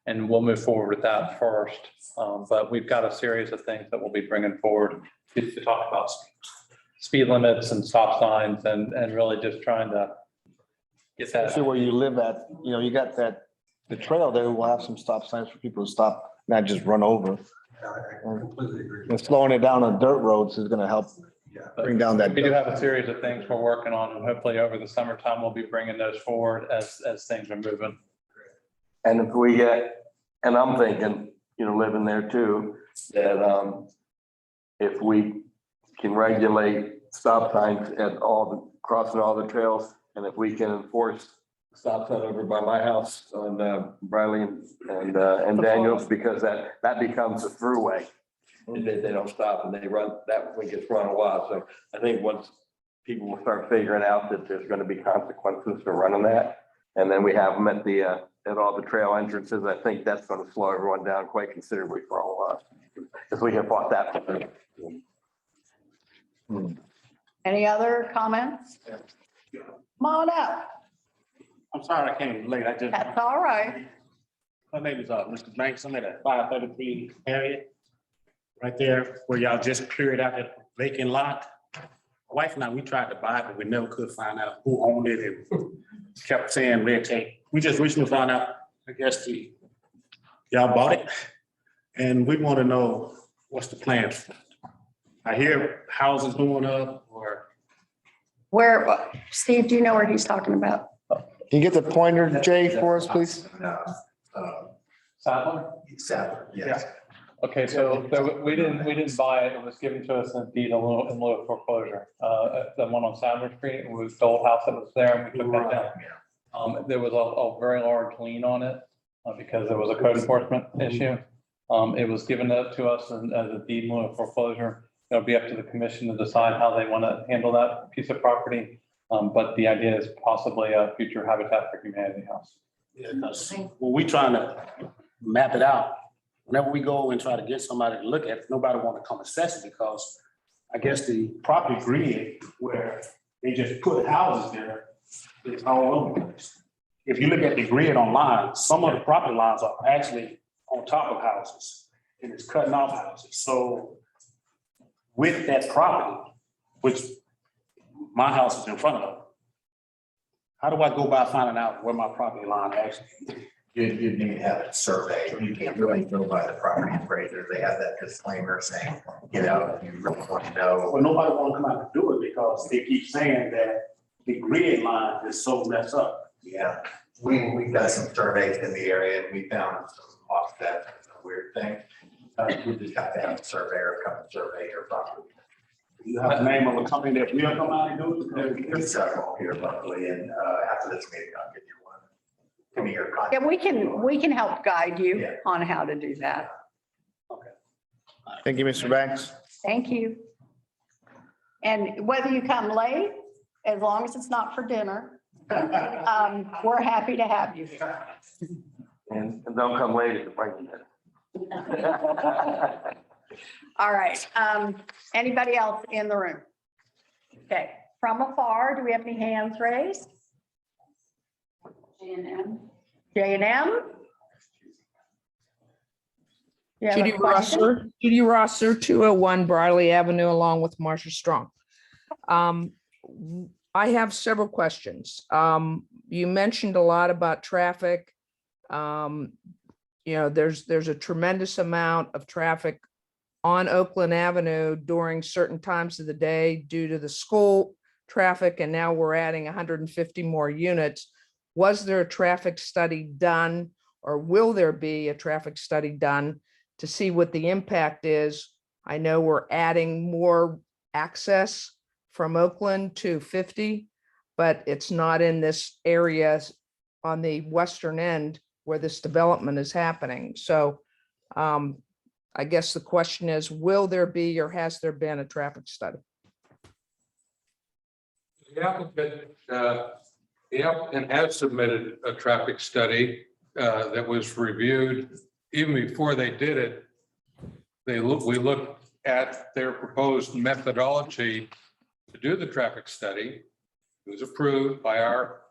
S3: And we'll move forward with that first. But we've got a series of things that we'll be bringing forward to talk about speed limits and stop signs and really just trying to get that.
S1: Especially where you live at, you know, you got that, the trail there will have some stop signs for people to stop, not just run over.
S14: I completely agree.
S1: And slowing it down on dirt roads is gonna help bring down that.
S3: We do have a series of things we're working on, and hopefully over the summertime, we'll be bringing those forward as things are moving.
S5: And if we get, and I'm thinking, you know, living there too, that if we can regulate stop signs at all the, crossing all the trails, and if we can enforce stop sign over by my house on Briley and Daniels, because that becomes a throughway. And they don't stop and they run, that one gets run a while. So I think once people will start figuring out that there's gonna be consequences for running that, and then we have them at the at all the trail entrances, I think that's gonna slow everyone down quite considerably for all of us. Because we have fought that.
S2: Any other comments? Come on up.
S15: I'm sorry I came late. I just,
S2: That's all right.
S15: my name is Mr. Banks. I'm at a 533 area. Right there where y'all just cleared out that vacant lot. My wife and I, we tried to buy it, but we never could find out who owned it and kept saying red tape. We just recently found out, I guess y'all bought it. And we want to know what's the plan. I hear houses going up or.
S2: Where, Steve, do you know where he's talking about?
S1: Can you get the pointer, Jay, for us, please?
S3: Sadler?
S15: Sadler, yes.
S3: Okay, so we didn't buy it. It was given to us in deed in lieu of foreclosure. The one on Sadler Street, it was the old house that was there and we took that down. There was a very large lien on it because there was a code enforcement issue. It was given to us as a deed in lieu of foreclosure. It'll be up to the commission to decide how they want to handle that piece of property. But the idea is possibly a future Habitat for Humanity house.
S15: Yeah, because when we trying to map it out, whenever we go and try to get somebody to look at it, nobody want to come assess it because I guess the property grid where they just put houses there, it's all over the place. If you look at the grid online, some of the property lines are actually on top of houses and it's cutting off houses. So with that property, which my house is in front of, how do I go by finding out where my property line actually is?
S16: You need to have it surveyed. You can't really go by the property appraiser. They have that disclaimer saying, you know, if you really want to know.
S15: Well, nobody want to come out to do it because they keep saying that the grid line is so messed up.
S16: Yeah, we've done some surveys in the area and we found some offset, weird thing. We just have to have a surveyor come and survey your property.
S15: You have the name of a company that will come out and do it?
S16: There's several here locally and after this meeting, I'll give you one. Give me your contact.
S2: Yeah, we can help guide you on how to do that.
S1: Thank you, Mr. Banks.
S2: Thank you. And whether you come late, as long as it's not for dinner, we're happy to have you.
S5: And don't come late to bring it.
S2: All right. Anybody else in the room? Okay, from afar, do we have any hands raised?
S4: J&M.
S2: J&M? You have a
S17: Judy
S2: question?
S17: Rosser, 201 Briley Avenue, along with Marcia Strong. I have several questions. You mentioned a lot about traffic. You know, there's a tremendous amount of traffic on Oakland Avenue during certain times of the day due to the school traffic, and now we're adding 150 more units. Was there a traffic study done, or will there be a traffic study done to see what the impact is? I know we're adding more access from Oakland to 50. but it's not in this area on the western end where this development is happening. So I guess the question is, will there be or has there been a traffic study?
S9: The applicant has submitted a traffic study that was reviewed even before they did it. We looked at their proposed methodology to do the traffic study. It was approved by our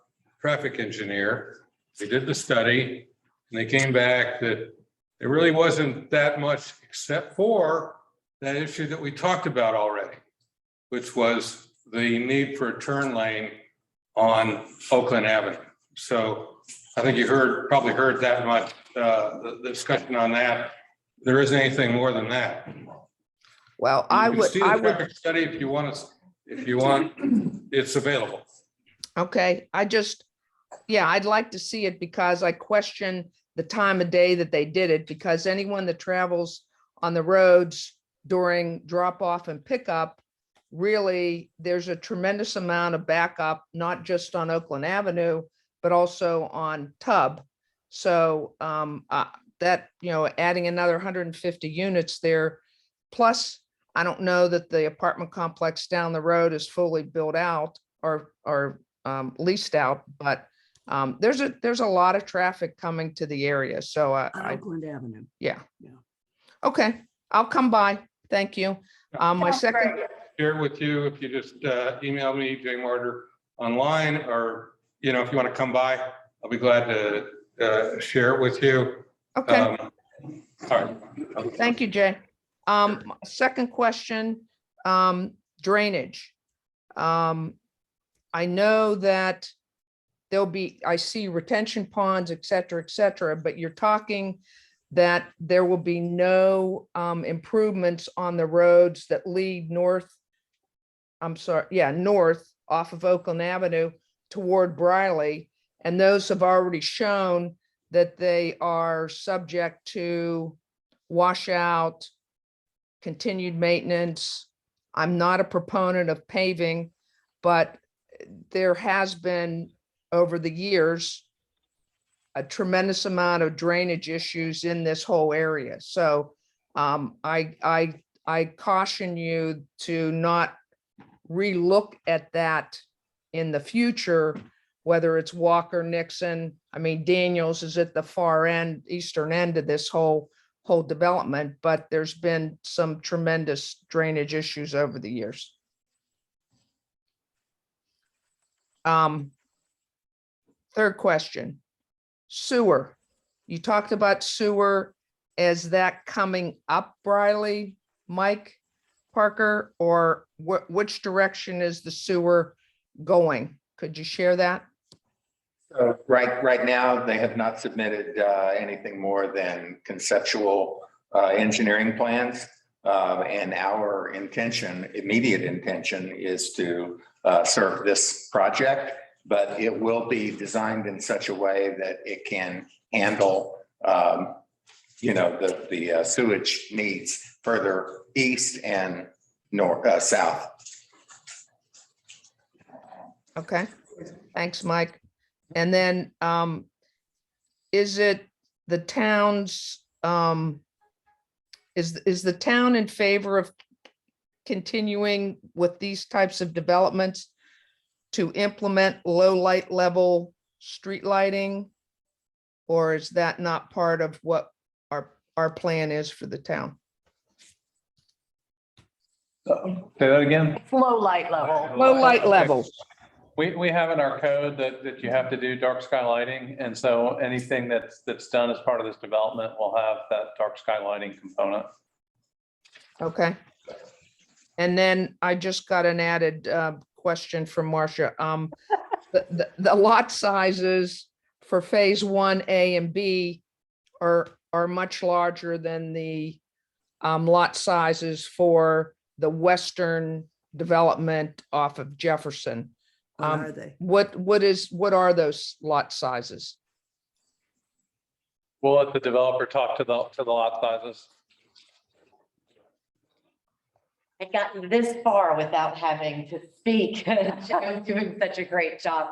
S9: traffic engineer. They did the study and they came back that there really wasn't that much except for that issue that we talked about already, which was the need for a turn lane on Oakland Avenue. So I think you probably heard that much, the discussion on that. There isn't anything more than that.
S17: Well,
S9: You can see the traffic study if you want, it's available.
S17: Okay, I'd like to see it because I question the time of day that they did it, because anyone that travels on the roads during drop off and pickup, really, there's a tremendous amount of backup, not just on Oakland Avenue, but also on Tubb. So that, adding another 150 units there, plus I don't know that the apartment complex down the road is fully built out or leased out, but there's a lot of traffic coming to the area. So
S2: Oakland Avenue.
S17: yeah. Okay, I'll come by. Thank you. My second.
S9: Share with you if you just email me, Jay Martyr, online, or if you want to come by, I'll be glad to share it with you.
S17: Okay.
S9: All right.
S17: Thank you, Jay. Second question, drainage. I know that I see retention ponds, et cetera, but you're talking that there will be no improvements on the roads that lead north off of Oakland Avenue toward Briley. And those have already shown that they are subject to washout, continued maintenance. I'm not a proponent of paving, but there has been over the years a tremendous amount of drainage issues in this whole area. So I caution you to not relook at that in the future, whether it's Walker, Nixon. I mean, Daniels is at the far end, eastern end of this whole development, but there's been some tremendous drainage issues over the years. Third question, sewer. You talked about sewer. Is that coming up Briley, Mike Parker, or which direction is the sewer going? Could you share that?
S16: Right now, they have not submitted anything more than conceptual engineering plans. And our immediate intention is to serve this project, but it will be designed in such a way that it can handle the sewage needs further east and south.
S17: Okay, thanks, Mike. And then is it the town's, is the town in favor of continuing with these types of developments to implement low light level street lighting? Or is that not part of what our plan is for the town?
S3: Say that again?
S2: Low light level.
S17: Low light levels.
S3: We have in our code that you have to do dark sky lighting. And so anything that's done as part of this development will have that dark sky lighting component.
S17: Okay. And then I just got an added question from Marcia. The lot sizes for phase 1A and B are much larger than the lot sizes for the western development off of Jefferson.
S2: What are they?
S17: What are those lot sizes?
S3: We'll let the developer talk to the lot sizes.
S18: I've gotten this far without having to speak. Joe's doing such a great job.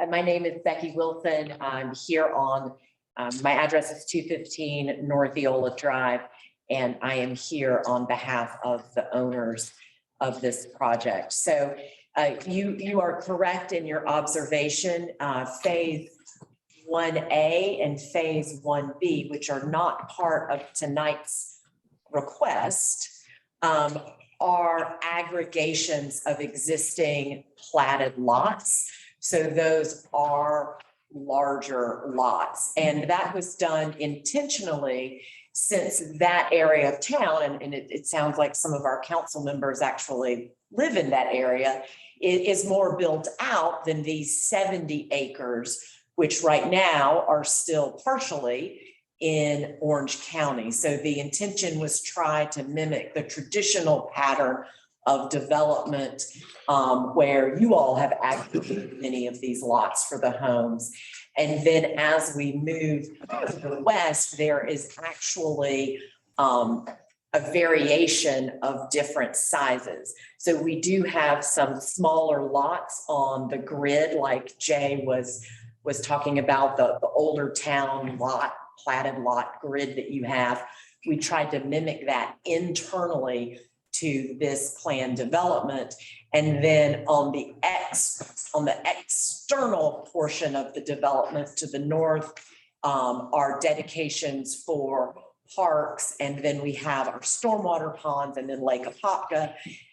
S18: My name is Becky Wilson. I'm here on, my address is 215 North Eola Drive, and I am here on behalf of the owners of this project. So you are correct in your observation. Phase 1A and Phase 1B, which are not part of tonight's request, are aggregations of existing platted lots. So those are larger lots. And that was done intentionally since that area of town, and it sounds like some of our council members actually live in that area, it is more built out than these 70 acres, which right now are still partially in Orange County. So the intention was try to mimic the traditional pattern of development where you all have aggregated many of these lots for the homes. And then as we move to the west, there is actually a variation of different sizes. So we do have some smaller lots on the grid, like Jay was talking about, the older town lot, platted lot grid that you have. We tried to mimic that internally to this planned development. And then on the external portion of the development to the north are dedications for parks. And then we have our stormwater ponds and then Lake Apopka.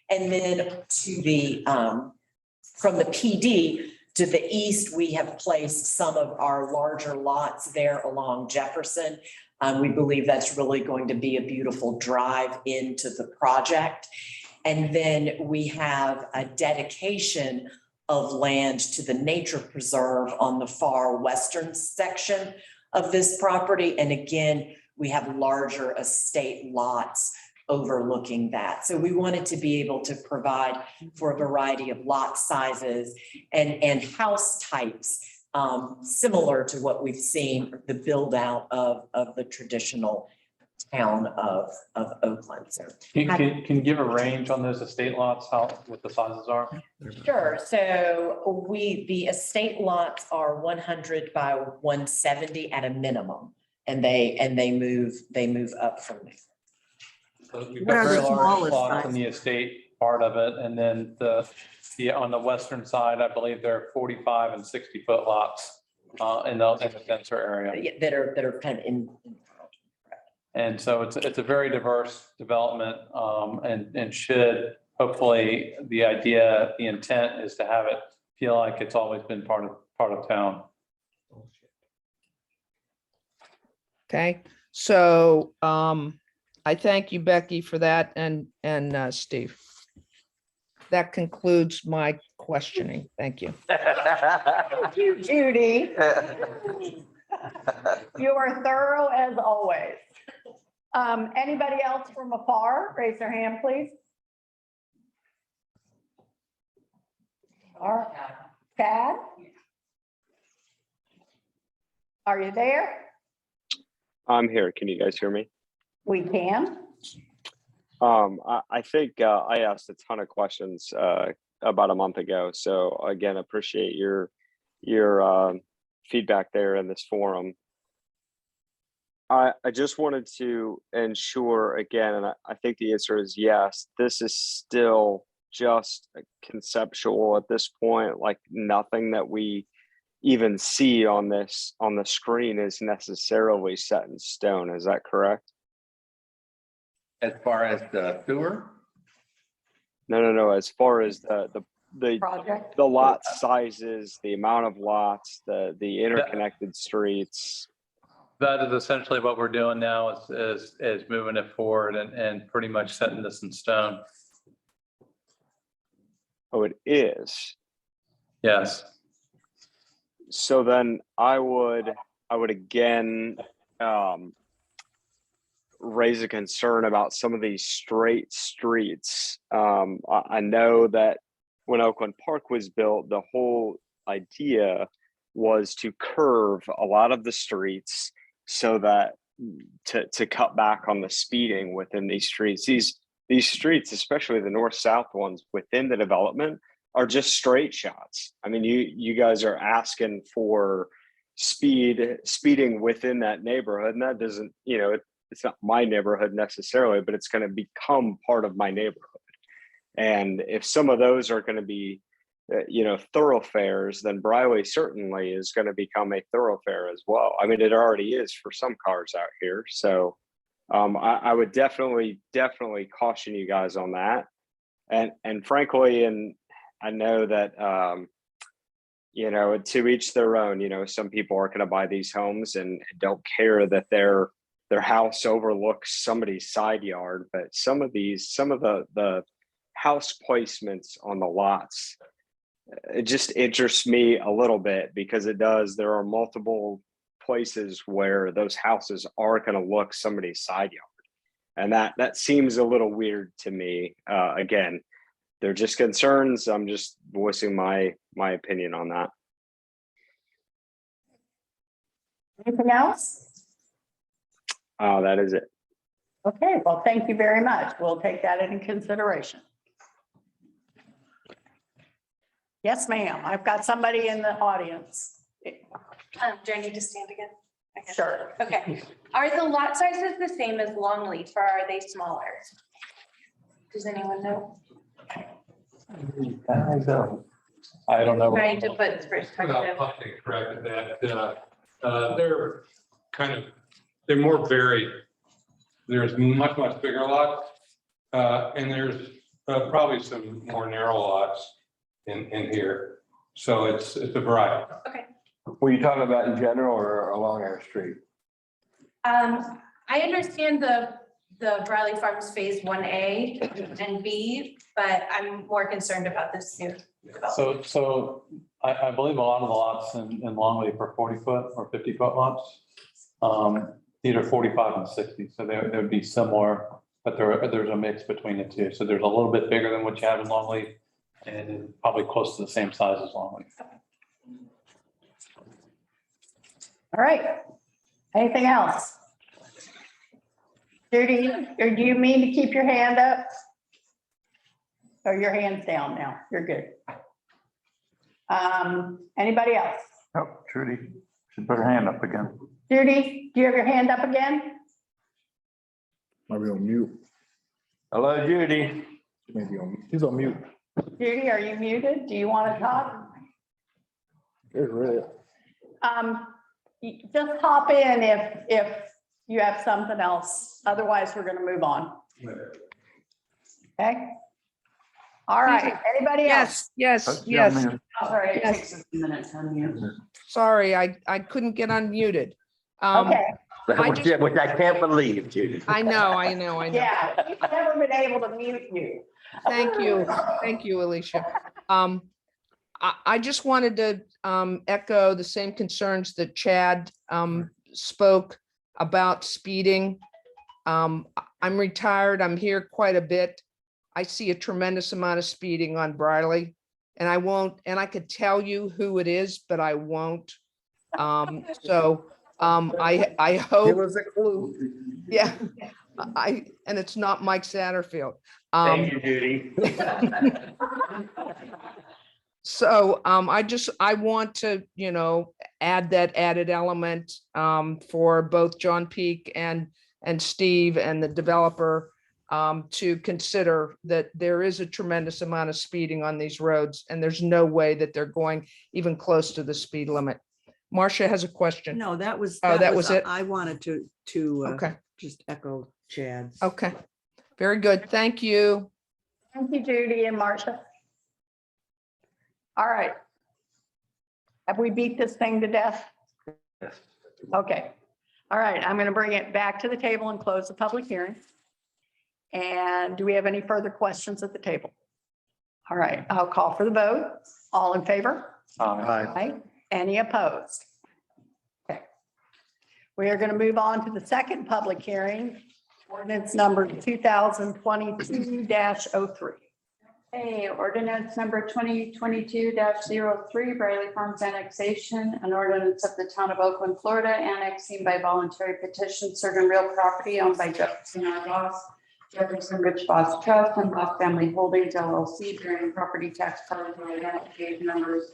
S18: And then to the, from the PD to the east, we have placed some of our larger lots there along Jefferson. We believe that's really going to be a beautiful drive into the project. And then we have a dedication of land to the nature preserve on the far western section of this property. And again, we have larger estate lots overlooking that. So we wanted to be able to provide for a variety of lot sizes and house types similar to what we've seen, the build out of the traditional town of Oakland. So
S3: Can you give a range on those estate lots, what the sizes are?
S18: sure. So the estate lots are 100 by 170 at a minimum, and they move up from there.
S3: So we've got very large lots in the estate part of it, and then on the western side, I believe there are 45 and 60-foot lots in the denser area.
S18: That are kind of in.
S3: And so it's a very diverse development, and should hopefully the intent is to have it feel like it's always been part of town.
S17: Okay, so I thank you, Becky, for that, and Steve. That concludes my questioning. Thank you.
S2: Thank you, Judy. You are thorough as always. Anybody else from afar? Raise their hand, please. All right. Chad? Are you there?
S19: I'm here. Can you guys hear me?
S2: We can.
S19: I think I asked a ton of questions about a month ago. So again, appreciate your feedback there in this forum. I just wanted to ensure again, and I think the answer is yes, this is still just conceptual at this point. Like nothing that we even see on the screen is necessarily set in stone. Is that correct?
S16: As far as the sewer?
S19: No. As far as the
S2: project,
S19: the lot sizes, the amount of lots, the interconnected streets.
S3: That is essentially what we're doing now is moving it forward and pretty much setting this in stone.
S19: Oh, it is.
S3: Yes.
S19: So then I would again raise a concern about some of these straight streets. I know that when Oakland Park was built, the whole idea was to curve a lot of the streets so that to cut back on the speeding within these streets. these streets, especially the north-south ones within the development, are just straight shots. I mean, you guys are asking for speeding within that neighborhood, and that doesn't, it's not my neighborhood necessarily, but it's going to become part of my neighborhood. And if some of those are going to be, thoroughfares, then Briley certainly is going to become a thoroughfare as well. I mean, it already is for some cars out here. So I would definitely caution you guys on that. And frankly, and I know that, to each their own, some people are going to buy these homes and don't care that their house overlooks somebody's side yard. But some of the house placements on the lots, it just interests me a little bit because there are multiple places where those houses are going to look somebody's side yard. And that seems a little weird to me. Again, they're just concerns. I'm just voicing my opinion on that.
S2: Anything else?
S19: That is it.
S2: Okay, well, thank you very much. We'll take that into consideration. Yes, ma'am. I've got somebody in the audience.
S13: Do I need to stand again? Okay.
S2: Sure.
S13: Okay. Are the lot sizes the same as Longleaf or are they smaller? Does anyone know?
S3: I don't know.
S13: Trying to put perspective.
S9: I'll take credit that they're more varied. There's much bigger lots, and there's probably some more narrow lots in here. So it's a variety.
S13: Okay.
S5: Were you talking about in general or along our street?
S13: I understand the Briley Farms Phase 1A and B, but I'm more concerned about this new development.
S3: So I believe a lot of the lots in Longleaf are 40-foot or 50-foot lots. These are 45 and 60, so they would be similar, but there's a mix between the two. So there's a little bit bigger than what you have in Longleaf and probably close to the same size as Longleaf.
S2: All right. Anything else? Judy, or do you mean to keep your hand up? Oh, your hand's down now. You're good. Anybody else?
S20: Oh, Trudy should put her hand up again.
S2: Judy, do you have your hand up again?
S6: Might be on mute.
S5: Hello, Judy.
S6: Maybe on, she's on mute.
S2: Judy, are you muted? Do you want to talk?
S6: There's red.
S2: Just hop in if you have something else. Otherwise, we're going to move on. Okay. All right. Anybody else?
S17: Yes.
S2: Sorry, it
S17: Yes.
S2: takes a few minutes on you.
S17: Sorry, I couldn't get unmuted.
S2: Okay.
S5: Which I can't believe, Judy.
S17: I know.
S2: Yeah, we've never been able to mute you.
S17: Thank you, Alicia. I just wanted to echo the same concerns that Chad spoke about speeding. I'm retired. I'm here quite a bit. I see a tremendous amount of speeding on Briley, and I could tell you who it is, but I won't. I hope.
S6: Give us a clue.
S17: Yeah, and it's not Mike Satterfield.
S5: Thank you, Judy.
S17: So I want to, add that added element for both John Peak and Steve and the developer to consider that there is a tremendous amount of speeding on these roads, and there's no way that they're going even close to the speed limit. Marcia has a question.
S21: No, that was.
S17: That was it?
S21: I wanted to
S17: Okay.
S21: just echo Chad's.
S17: Okay, very good. Thank you.
S2: Thank you, Judy and Marcia. All right. Have we beat this thing to death? Okay. All right, I'm going to bring it back to the table and close the public hearing. And do we have any further questions at the table? All right, I'll call for the vote. All in favor? Aye. Any opposed? Okay. We are going to move on to the second public hearing, ordinance number 2022-03.
S4: Okay, ordinance number 2022-03, Briley Farms annexation, an ordinance of the town of Oakland, Florida, annexing by voluntary petition certain real property owned by Jefferson R. Ross Jefferson Rich Foss Trust and Foss Family Holdings LLC bearing property tax parcel identification numbers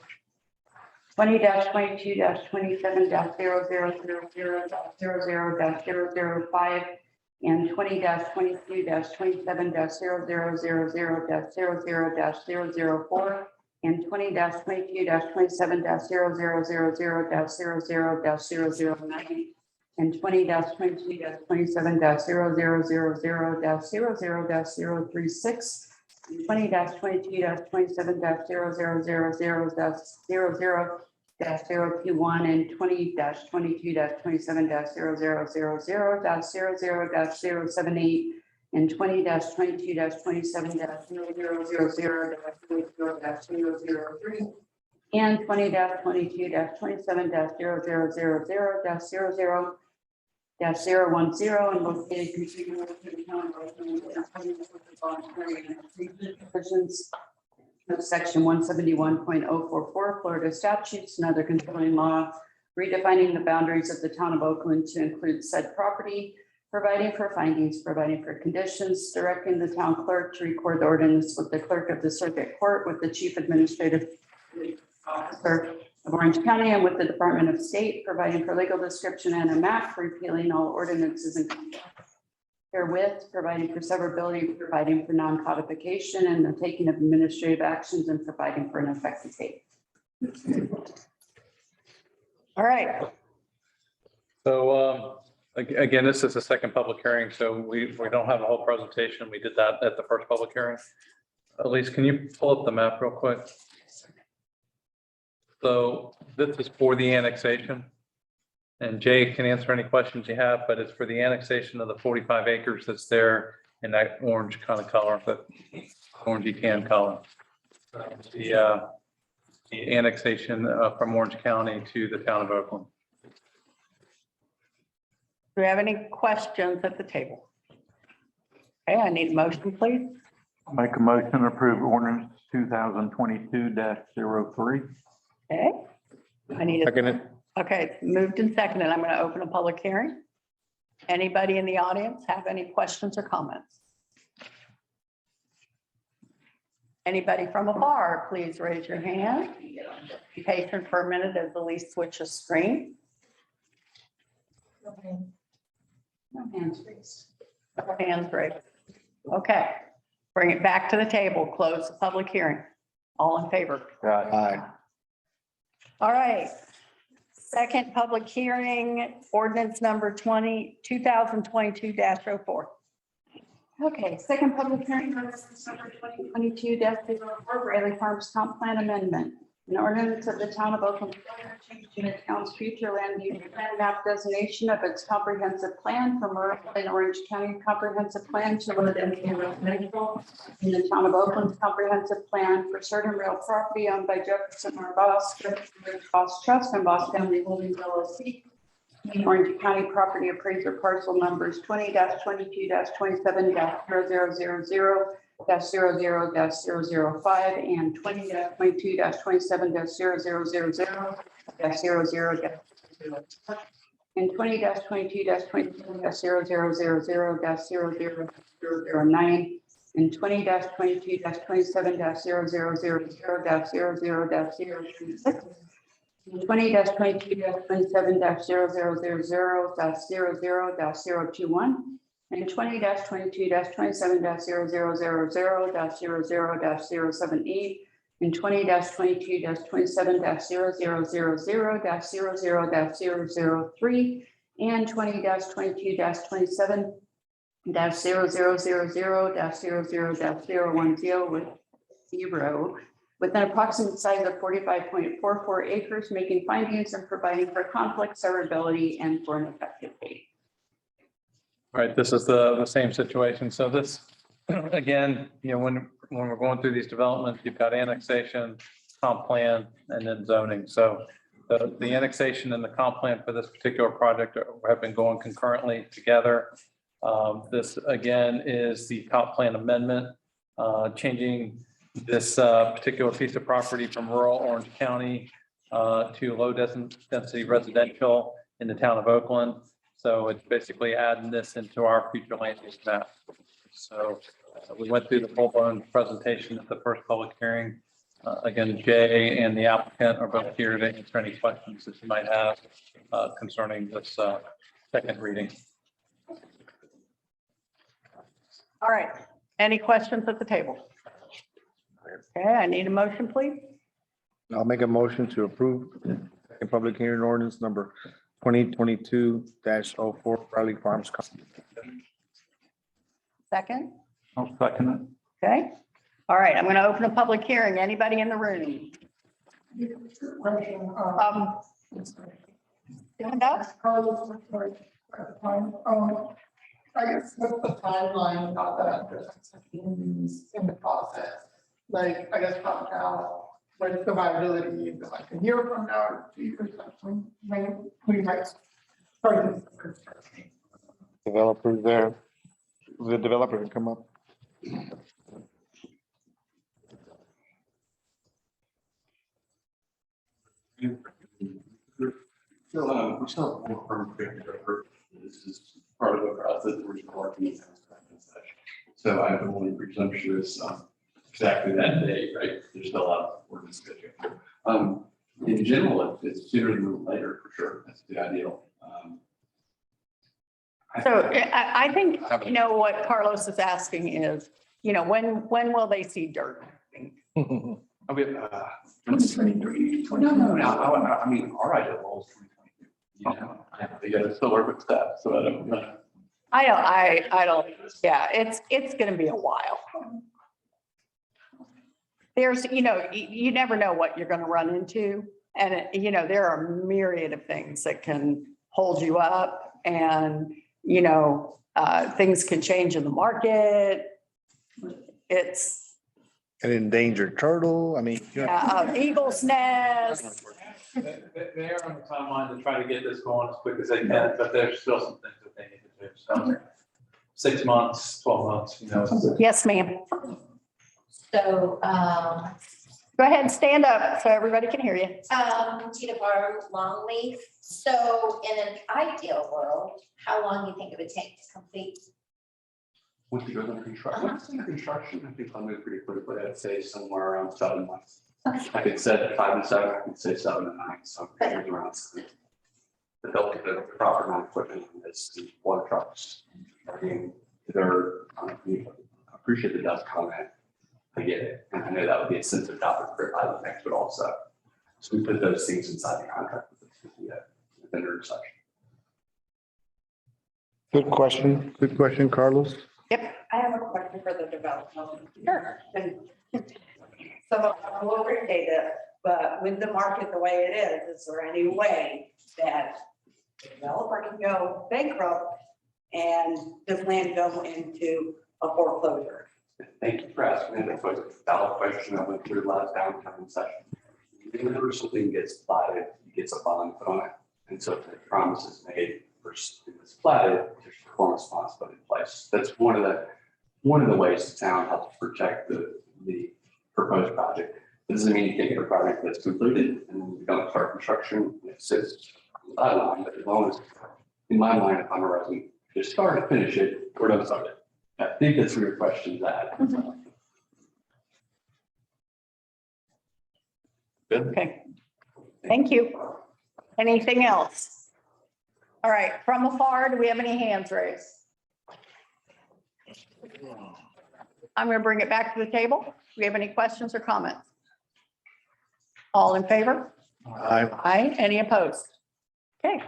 S4: 20-22-27-0000-00-005 and 20-27-27-0000-00-004 and 20-22-27-0000-00-009 and 20-22-27-0000-00-36 and 20-22-27-0000-00-021 and 20-22-27-0000-00-78 and 20-27-0000-00-003 and 20-22-27-0000-00-010 and located contiguous to the town of Oakland, provisions of section 171.044 Florida statutes and other controlling law, redefining the boundaries of the town of Oakland to include said property, providing for findings, providing for conditions, directing the town clerk to record the ordinance with the clerk of the circuit court, with the chief administrative officer of Orange County and with the Department of State, providing for legal description and a map, repealing all ordinances and herewith, providing for severability, providing for non-codification and the taking of administrative actions and providing for an effective date.
S2: All right.
S3: So again, this is the second public hearing, so we don't have a whole presentation. We did that at the first public hearing. Elise, can you pull up the map real quick? So this is for the annexation. And Jay can answer any questions you have, but it's for the annexation of the 45 acres that's there in that orange kind of color, but orangey tan color. The annexation from Orange County to the town of Oakland.
S2: Do we have any questions at the table? Okay, I need a motion, please.
S20: Make a motion to approve ordinance 2022-03.
S2: Okay. I need
S3: Second
S2: a,
S3: it.
S2: okay, moved and seconded. I'm going to open a public hearing. Anybody in the audience have any questions or comments? Anybody from afar, please raise your hand. Be patient for a minute as Elise switches screen.
S4: No hands raised.
S2: No hands raised. Okay, bring it back to the table, close the public hearing. All in favor?
S20: Aye.
S2: All right. Second public hearing, ordinance number 2022-04.
S4: Okay, second public hearing, ordinance number 2022-04, Riley Farms Comp Plan Amendment. An ordinance of the town of Oakland, Florida, changing the town's future land use plan map designation of its comprehensive plan from rural and Orange County comprehensive plan to low density residential in the town of Oakland's comprehensive plan for certain real property owned by Jefferson R. Boss, Boss Trust and Boss Family Holdings LLC. Orange County property appraiser parcel numbers 20-22-27-0000 -00-005 and 20-22-27-0000 and 20-22-27-0000-0009 and 20-22-27-0000-00-36 and 20-22-27-0000-00-021 and 20-22-27-0000-00-78 and 20-22-27-0000-00-003 and 20-22-27-0000-00-010 with an approximate size of 45.44 acres, making findings and providing for conflict severability and for an effective date.
S3: Right, this is the same situation. So this, again, when we're going through these developments, you've got annexation, comp plan, and then zoning. So the annexation and the comp plan for this particular project have been going concurrently together. This, again, is the comp plan amendment, changing this particular piece of property from rural Orange County to low density residential in the town of Oakland. So it's basically adding this into our future land use map. So we went through the full-blown presentation at the first public hearing. Again, Jay and the applicant are both here to answer any questions that you might have concerning this second reading.
S2: All right. Any questions at the table? Okay, I need a motion, please.
S1: I'll make a motion to approve a public hearing ordinance number 2022-04 Riley Farms.
S2: Second?
S20: I'll second
S2: Okay. All right, I'm going to open a public hearing. Anybody in the room? Stand up.
S8: I guess what's the timeline of that in the process? Like, I guess from now, what's the viability, is it like a year from now, or 2 years, something, when we might start this construction?
S1: Developer there. The developer can come up.
S22: We're still more firm. This is part of the process, the original working. So I have only presumptuous exactly that day, right? There's still a lot of work to schedule. In general, it's sooner than later, for sure. That's the ideal.
S2: So I think, you know, what Carlos is asking is, you know, when will they see dirt?
S22: No, I mean, our ideal goal is 2022. You know, they gotta still work with staff, so I don't know.
S2: I don't, yeah, it's gonna be a while. There's, you know, you never know what you're gonna run into. And, you know, there are a myriad of things that can hold you up and, you know, things can change in the market. It's,
S1: An endangered turtle, I mean.
S2: eagle's nest.
S3: They're on the timeline to try to get this going as quick as they can, but there's still some things that they need to do. So 6 months, 12 months, you know.
S2: Yes, ma'am.
S7: So,
S2: Go ahead and stand up so everybody can hear you.
S7: Tita Bar Longleaf. So in an ideal world, how long do you think it would take to complete?
S22: Once you go under construction, once it's under construction, I think I'll move pretty quickly. I'd say somewhere around 7 months. I could set 5 to 7, I could say 7 to 9, so it's around. The build of the proper amount of equipment is the water trucks. I mean, they're, I appreciate the dust comment. I get it, and I know that would be a sensitive topic for Island Next, but also, so we put those things inside the contract with the vendor section.
S1: Good question, Carlos.
S2: Yep.
S12: I have a question for the developer. Sure. So I will appreciate it, but with the market the way it is there any way that the developer can go bankrupt and this land go into a foreclosure?
S22: Thank you for asking. That was a valid question. I went through the last downtown session. Whenever something gets platted, it gets a bond put on it. And so if the promise is made for it's platted, there's a performance bond put in place. That's one of the ways the town helps protect the proposed project. This doesn't mean you take a project that's completed and then you don't start construction. It sits on the sideline, but as long as, in my mind, if I'm a resident, just start to finish it or don't start it. I think that's where your question's at. Good.
S2: Okay. Thank you. Anything else? All right, from afar, do we have any hands raised? I'm going to bring it back to the table. Do we have any questions or comments? All in favor?
S1: Aye.
S2: Aye. Any opposed? Okay.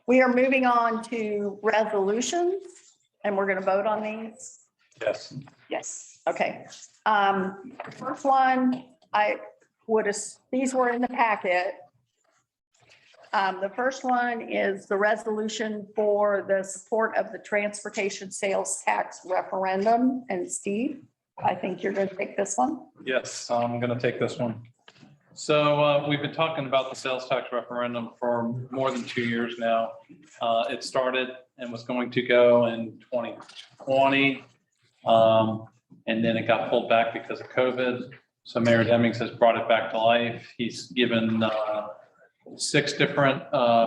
S2: We are moving on to resolutions and we're going to vote on these.
S3: Yes.
S2: Yes. Okay. The first one, these were in the packet. The first one is the resolution for the support of the transportation sales tax referendum. And Steve, I think you're going to take this one.
S3: Yes, I'm going to take this one. So we've been talking about the sales tax referendum for more than 2 years now. It started and was going to go in 2020. And then it got pulled back because of COVID. So Mayor Demings has brought it back to life. He's given 6 different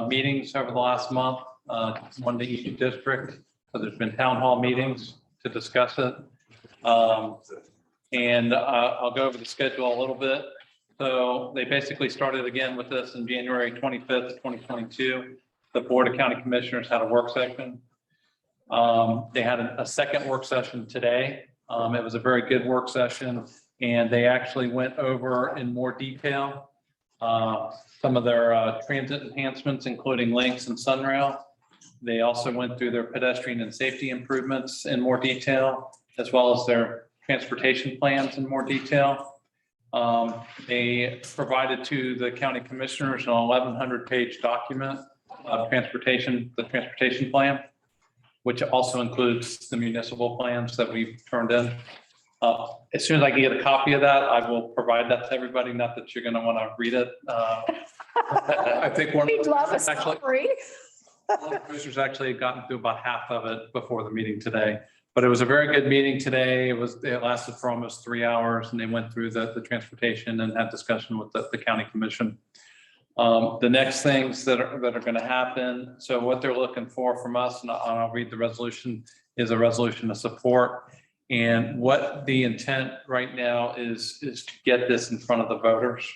S3: meetings over the last month, one to each district. So there's been town hall meetings to discuss it. And I'll go over the schedule a little bit. So they basically started again with this in January 25th, 2022. The Board of County Commissioners had a work session. They had a second work session today. It was a very good work session, and they actually went over in more detail some of their transit enhancements, including links and Sunrail. They also went through their pedestrian and safety improvements in more detail, as well as their transportation plans in more detail. They provided to the county commissioners an 1,100-page document of the transportation plan, which also includes the municipal plans that we've turned in. As soon as I can get a copy of that, I will provide that to everybody. Not that you're going to want to read it. I think
S2: We'd love a
S3: actually,
S2: summary.
S3: the commissioners actually had gotten through about half of it before the meeting today. But it was a very good meeting today. It lasted for almost 3 hours, and they went through the transportation and had discussion with the county commission. The next things that are going to happen. So what they're looking for from us, and I'll read the resolution, is a resolution of support. And what the intent right now is to get this in front of the voters.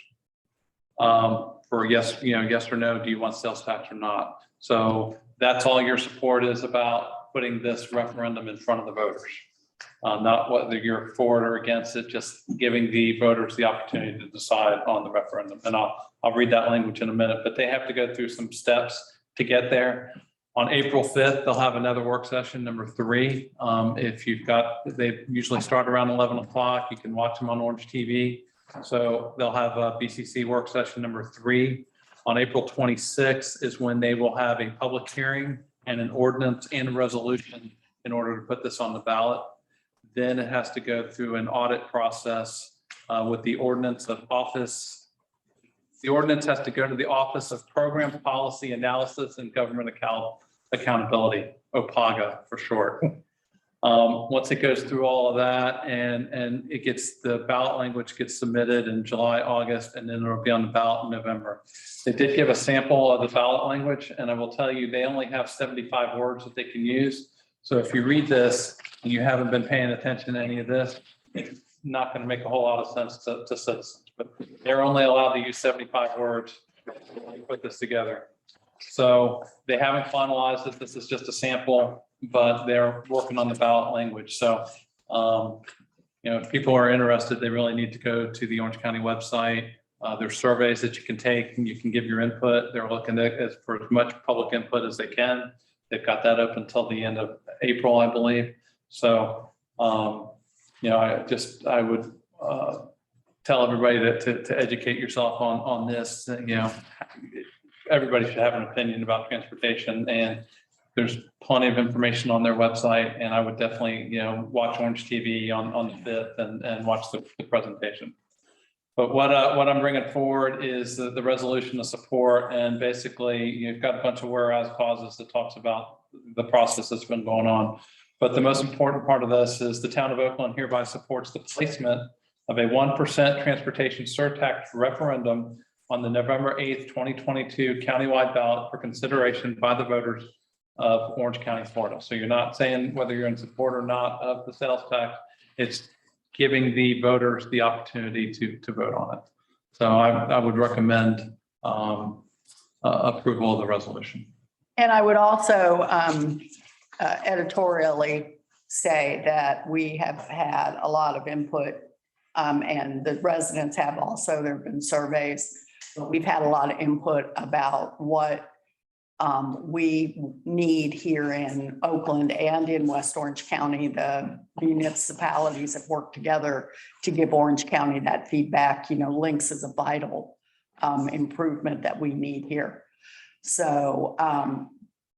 S3: For yes, yes or no, do you want sales tax or not? So that's all your support is about, putting this referendum in front of the voters. Not whether you're for it or against it, just giving the voters the opportunity to decide on the referendum. And I'll read that language in a minute, but they have to go through some steps to get there. On April 5th, they'll have another work session, number 3. If you've got, they usually start around 11 o'clock. You can watch them on Orange TV. So they'll have a BCC work session number 3. On April 26th is when they will have a public hearing and an ordinance and a resolution in order to put this on the ballot. Then it has to go through an audit process with the ordinance of office. The ordinance has to go to the Office of Program Policy Analysis and Government Accountability, OPAGA for short. Once it goes through all of that and it gets, the ballot language gets submitted in July, August, and then it'll be on the ballot in November. They did give a sample of the ballot language, and I will tell you, they only have 75 words that they can use. So if you read this and you haven't been paying attention to any of this, it's not going to make a whole lot of sense to citizens. But they're only allowed to use 75 words when you put this together. So they haven't finalized it. This is just a sample, but they're working on the ballot language. So, if people are interested, they really need to go to the Orange County website. There's surveys that you can take and you can give your input. They're looking for as much public input as they can. They've got that up until the end of April, I believe. So, I would tell everybody to educate yourself on this. Everybody should have an opinion about transportation, and there's plenty of information on their website. And I would definitely, watch Orange TV on the 5th and watch the presentation. But what I'm bringing forward is the resolution of support, and basically you've got a bunch of whereas clauses that talks about the process that's been going on. But the most important part of this is the town of Oakland hereby supports the placement of a 1% transportation surtax referendum on the November 8th, 2022 countywide ballot for consideration by the voters of Orange County, Florida. So you're not saying whether you're in support or not of the sales tax. It's giving the voters the opportunity to vote on it. So I would recommend approval of the resolution.
S2: And I would also editorially say that we have had a lot of input, and the residents have also. There have been surveys. We've had a lot of input about what we need here in Oakland and in West Orange County. The municipalities have worked together to give Orange County that feedback. Links is a vital improvement that we need here. So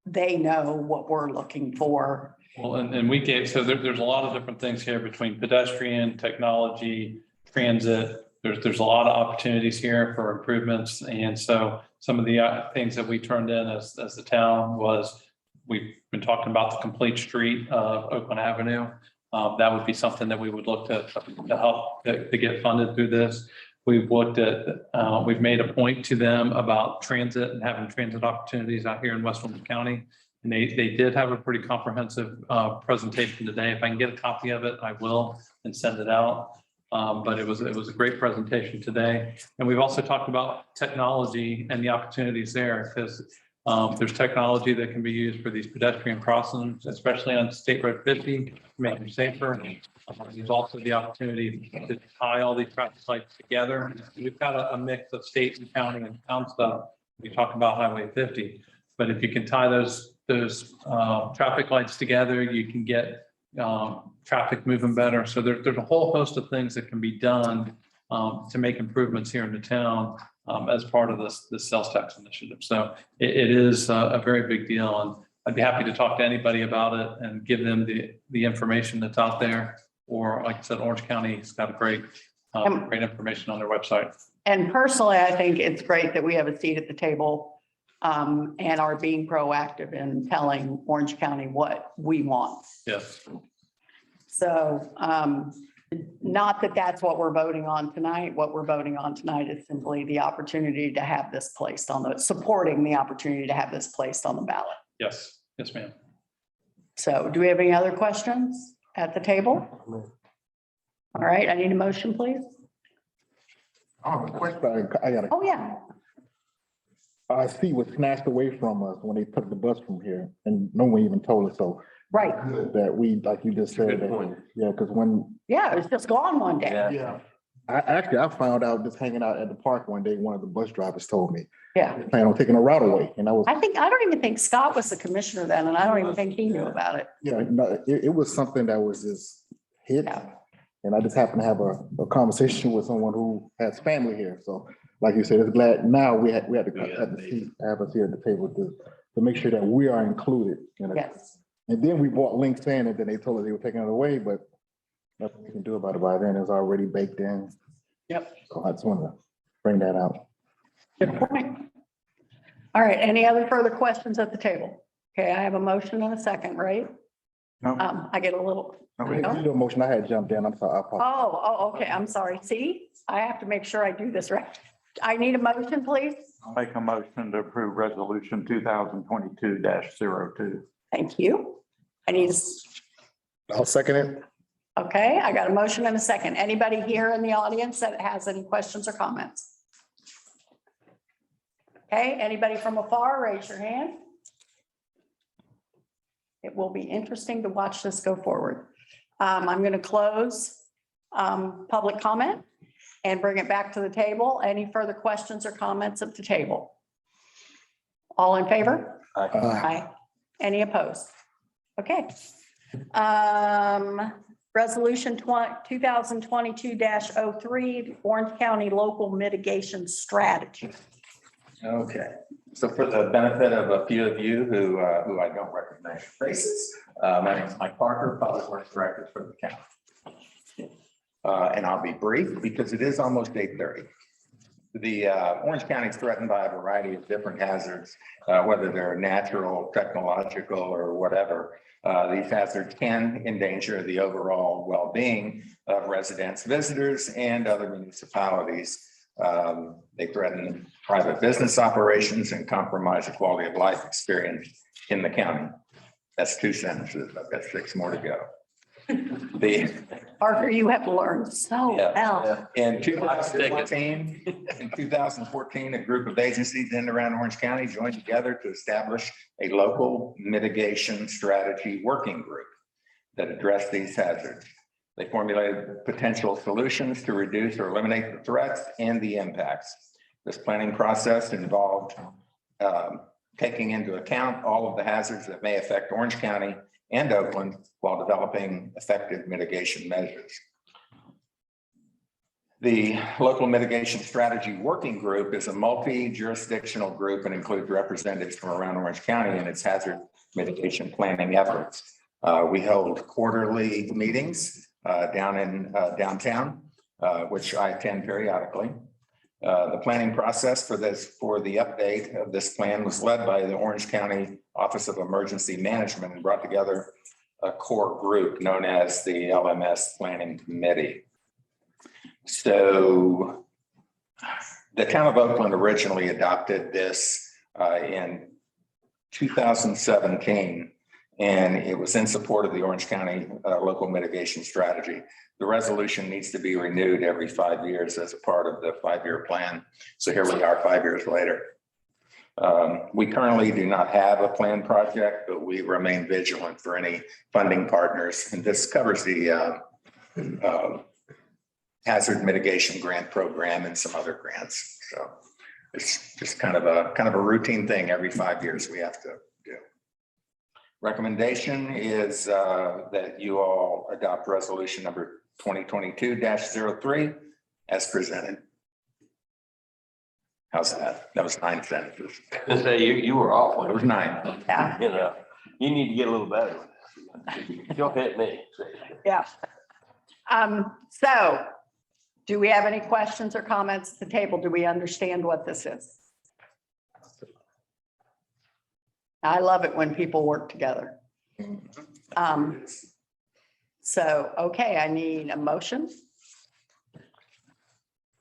S2: they know what we're looking for.
S3: Well, and we gave, so there's a lot of different things here between pedestrian, technology, transit. There's a lot of opportunities here for improvements. And so some of the things that we turned in as the town was, we've been talking about the complete street of Oakland Avenue. That would be something that we would look to help to get funded through this. We've looked at, we've made a point to them about transit and having transit opportunities out here in West Orange County. And they did have a pretty comprehensive presentation today. If I can get a copy of it, I will and send it out. But it was a great presentation today. And we've also talked about technology and the opportunities there, because there's technology that can be used for these pedestrian crossings, especially on State Road 50, to make them safer. There's also the opportunity to tie all these traffic lights together. We've got a mix of state and county and town stuff. We talk about Highway 50, but if you can tie those traffic lights together, you can get traffic moving better. So there's a whole host of things that can be done to make improvements here in the town as part of this sales tax initiative. So it is a very big deal, and I'd be happy to talk to anybody about it and give them the information that's out there. Or like I said, Orange County's got great information on their website.
S2: And personally, I think it's great that we have a seat at the table and are being proactive in telling Orange County what we want.
S3: Yes.
S2: So not that that's what we're voting on tonight. What we're voting on tonight is simply the opportunity to have this placed on supporting the opportunity to have this placed on the ballot.
S3: Yes. Yes, ma'am.
S2: So do we have any other questions at the table? All right, I need a motion, please.
S6: Oh, a question, I got
S2: Oh, yeah.
S6: I see was snatched away from us when they took the bus from here, and no one even told us, so.
S2: Right.
S6: That we, like you just said, yeah, because when.
S2: Yeah, it was just gone one day.
S6: Yeah. I found out just hanging out at the park one day, one of the bus drivers told me.
S2: Yeah.
S6: They plan on taking a route away, and I was.
S2: I don't even think Scott was the commissioner then, and I don't even think he knew about it.
S6: Yeah, no, it was something that was just hit.
S2: Yeah.
S6: And I just happened to have a conversation with someone who has family here. So like you said, it's glad now we had to have us here at the table to make sure that we are included.
S2: Yes.
S6: And then we bought links in, and then they told us they were taking it away, but nothing we can do about it by then. It's already baked in.
S2: Yep.
S6: So I just wanted to bring that out.
S2: Good point. All right, any other further questions at the table? Okay, I have a motion and a second, right?
S20: No.
S2: I get a little.
S6: No motion, I had jumped in. I'm sorry.
S2: Oh, okay, I'm sorry. See, I have to make sure I do this right. I need a motion, please.
S20: I'll make a motion to approve resolution 2022-02.
S2: Thank you. I need,
S6: I'll second it.
S2: okay, I got a motion and a second. Anybody here in the audience that has any questions or comments? Okay, anybody from afar, raise your hand. It will be interesting to watch this go forward. I'm going to close public comment and bring it back to the table. Any further questions or comments at the table? All in favor? Aye. Any opposed? Okay. Resolution 2022-03, Orange County Local Mitigation Strategy.
S16: Okay, so for the benefit of a few of you who I don't recognize your faces, my name is Mike Parker, Public Works Director for the county. And I'll be brief because it is almost 8:30. The Orange County is threatened by a variety of different hazards, whether they're natural, technological, or whatever. These hazards can endanger the overall well-being of residents, visitors, and other municipalities. They threaten private business operations and compromise the quality of life experience in the county. That's 2 sentences. I've got 6 more to go.
S2: Parker, you have learned so well.
S16: In 2014, a group of agencies in and around Orange County joined together to establish a local mitigation strategy working group that addressed these hazards. They formulated potential solutions to reduce or eliminate the threats and the impacts. This planning process involved taking into account all of the hazards that may affect Orange County and Oakland while developing effective mitigation measures. The Local Mitigation Strategy Working Group is a multi-jurisdictional group and includes representatives from around Orange County and its hazard mitigation planning efforts. We hold quarterly meetings down in downtown, which I attend periodically. The planning process for the update of this plan was led by the Orange County Office of Emergency Management and brought together a core group known as the LMS Planning Committee. So the town of Oakland originally adopted this in 2017, and it was in support of the Orange County local mitigation strategy. The resolution needs to be renewed every 5 years as a part of the 5-year plan. So here we are 5 years later. We currently do not have a planned project, but we remain vigilant for any funding partners. And this covers the hazard mitigation grant program and some other grants. So it's just kind of a routine thing every 5 years we have to do. Recommendation is that you all adopt resolution number 2022-03 as presented. How's that? That was 9 sentences.
S5: Just say you were awful.
S16: It was 9.
S2: Yeah.
S5: You know, you need to get a little better. You'll hit me.
S2: Yeah. So do we have any questions or comments at the table? Do we understand what this is? I love it when people work together. So, okay, I need a motion.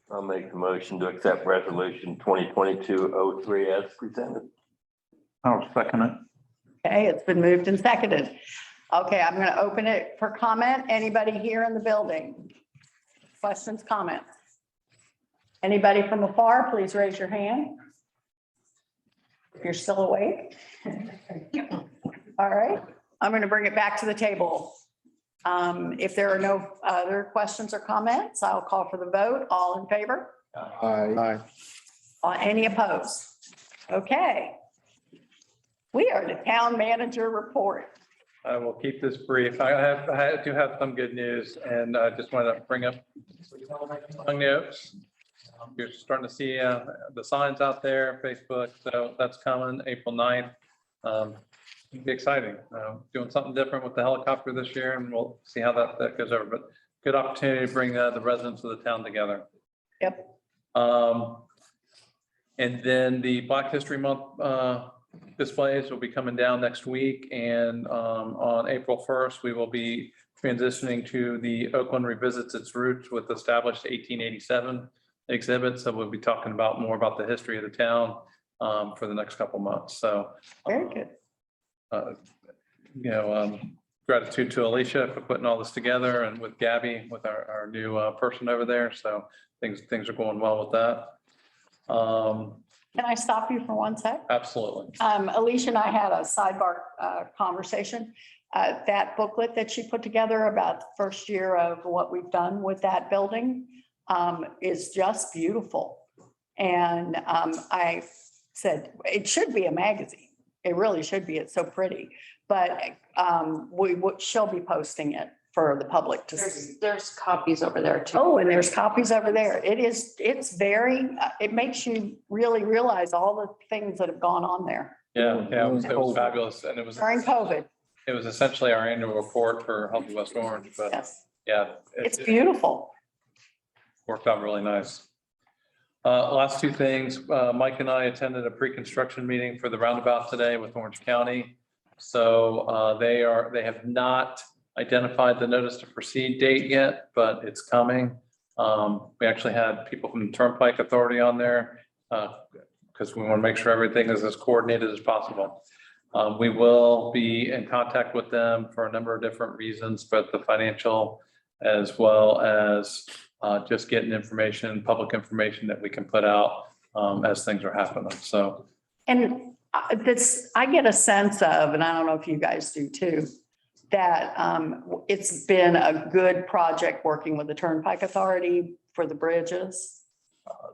S5: I'll make the motion to accept resolution 2022-03 as presented.
S20: I'll second it.
S2: Okay, it's been moved and seconded. Okay, I'm going to open it for comment. Anybody here in the building? Questions, comments? Anybody from afar, please raise your hand. If you're still awake. All right, I'm going to bring it back to the table. If there are no other questions or comments, I'll call for the vote. All in favor?
S1: Aye.
S2: Any opposed? Okay. We are the town manager report.
S3: I will keep this brief. I do have some good news, and I just want to bring up some notes. You're starting to see the signs out there, Facebook, so that's coming April 9th. It'll be exciting. Doing something different with the helicopter this year, and we'll see how that goes over. But good opportunity to bring the residents of the town together.
S2: Yep.
S3: And then the Black History Month displays will be coming down next week, and on April 1st, we will be transitioning to the Oakland Revisits Its Roots with established 1887 exhibit. So we'll be talking about more about the history of the town for the next couple months. So
S2: very good.
S3: Gratitude to Alicia for putting all this together, and with Gabby, with our new person over there. So things are going well with that.
S2: Can I stop you for 1 sec?
S3: Absolutely.
S2: Alicia and I had a sidebar conversation. That booklet that she put together about the first year of what we've done with that building is just beautiful. And I said, it should be a magazine. It really should be. It's so pretty. But she'll be posting it for the public to see.
S18: There's copies over there too.
S2: Oh, and there's copies over there. It's very, it makes you really realize all the things that have gone on there
S3: Yeah, it was fabulous. And it was
S2: during COVID.
S3: It was essentially our annual report for Healthy West Orange, but
S2: Yes,
S3: yeah.
S2: it's beautiful.
S3: Worked out really nice. Last two things, Mike and I attended a pre-construction meeting for the roundabout today with Orange County. So they have not identified the notice to proceed date yet, but it's coming. We actually had people from the Turnpike Authority on there because we want to make sure everything is as coordinated as possible. We will be in contact with them for a number of different reasons, but the financial as well as just getting information, public information that we can put out as things are happening. So.
S2: And this, I get a sense of, and I don't know if you guys do too, that it's been a good project working with the Turnpike Authority for the bridges.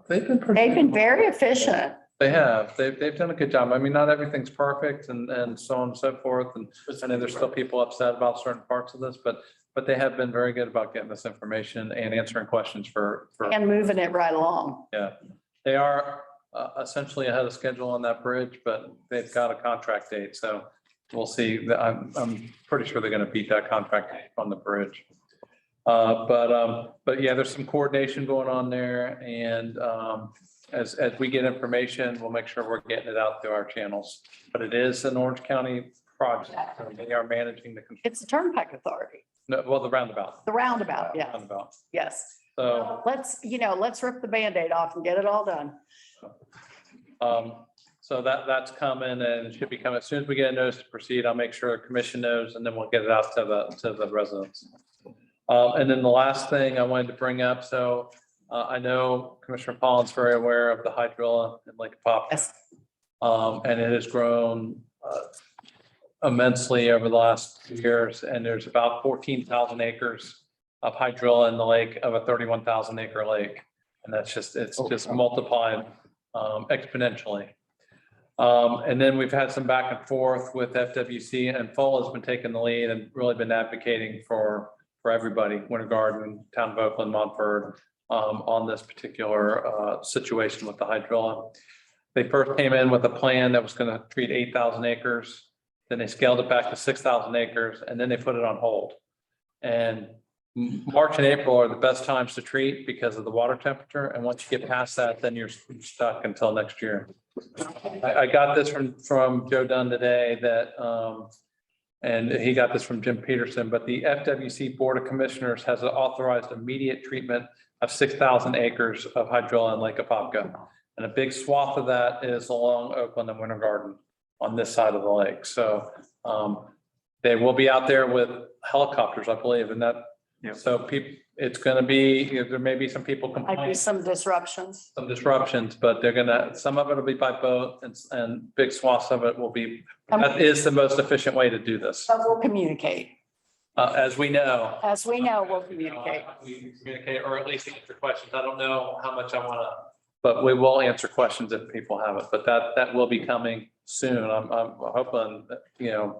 S3: They've been
S2: very efficient.
S3: They have. They've done a good job. I mean, not everything's perfect and so on and so forth. And I know there's still people upset about certain parts of this, but they have been very good about getting this information and answering questions for.
S2: And moving it right along.
S3: Yeah, they are essentially ahead of schedule on that bridge, but they've got a contract date. So we'll see. I'm pretty sure they're going to beat that contract date on the bridge. But yeah, there's some coordination going on there. And as we get information, we'll make sure we're getting it out through our channels. But it is an Orange County project. So they are managing the.
S2: It's the Turnpike Authority.
S3: No, well, the roundabout.
S2: The roundabout, yeah.
S3: Roundabout.
S2: Yes.
S3: So.
S2: Let's rip the Band-Aid off and get it all done.
S3: So So that's coming and it should be coming. As soon as we get a notice to proceed, I'll make sure the commission knows and then we'll get it out to the residents. And then the last thing I wanted to bring up, so I know Commissioner Pollen's very aware of the hydrilla in Lake Apopka. And it has grown immensely over the last 2 years, and there's about 14,000 acres of hydrilla in the lake of a 31,000 acre lake. And that's just, it's just multiplied exponentially. And then we've had some back and forth with FWC, and FOL has been taking the lead and really been advocating for everybody, Winter Garden, Town of Oakland, Montford, on this particular situation with the hydrilla. They first came in with a plan that was going to treat 8,000 acres. Then they scaled it back to 6,000 acres, and then they put it on hold. And March and April are the best times to treat because of the water temperature. And once you get past that, then you're stuck until next year. I got this from Joe Dunn today that, and he got this from Jim Peterson, but the FWC Board of Commissioners has authorized immediate treatment of 6,000 acres of hydrilla in Lake Apopka. And a big swath of that is along Oakland and Winter Garden on this side of the lake. So they will be out there with helicopters, I believe, and that, so people, it's going to be, there may be some people
S2: Might be
S3: complaining,
S2: some disruptions.
S3: some disruptions, but they're gonna, some of it will be by boat and big swaths of it will be, that is the most efficient way to do this.
S2: But we'll communicate.
S3: As we know.
S2: As we know, we'll communicate.
S3: We communicate, or at least answer questions. I don't know how much I want to, but we will answer questions if people have it, but that will be coming soon. I'm hoping,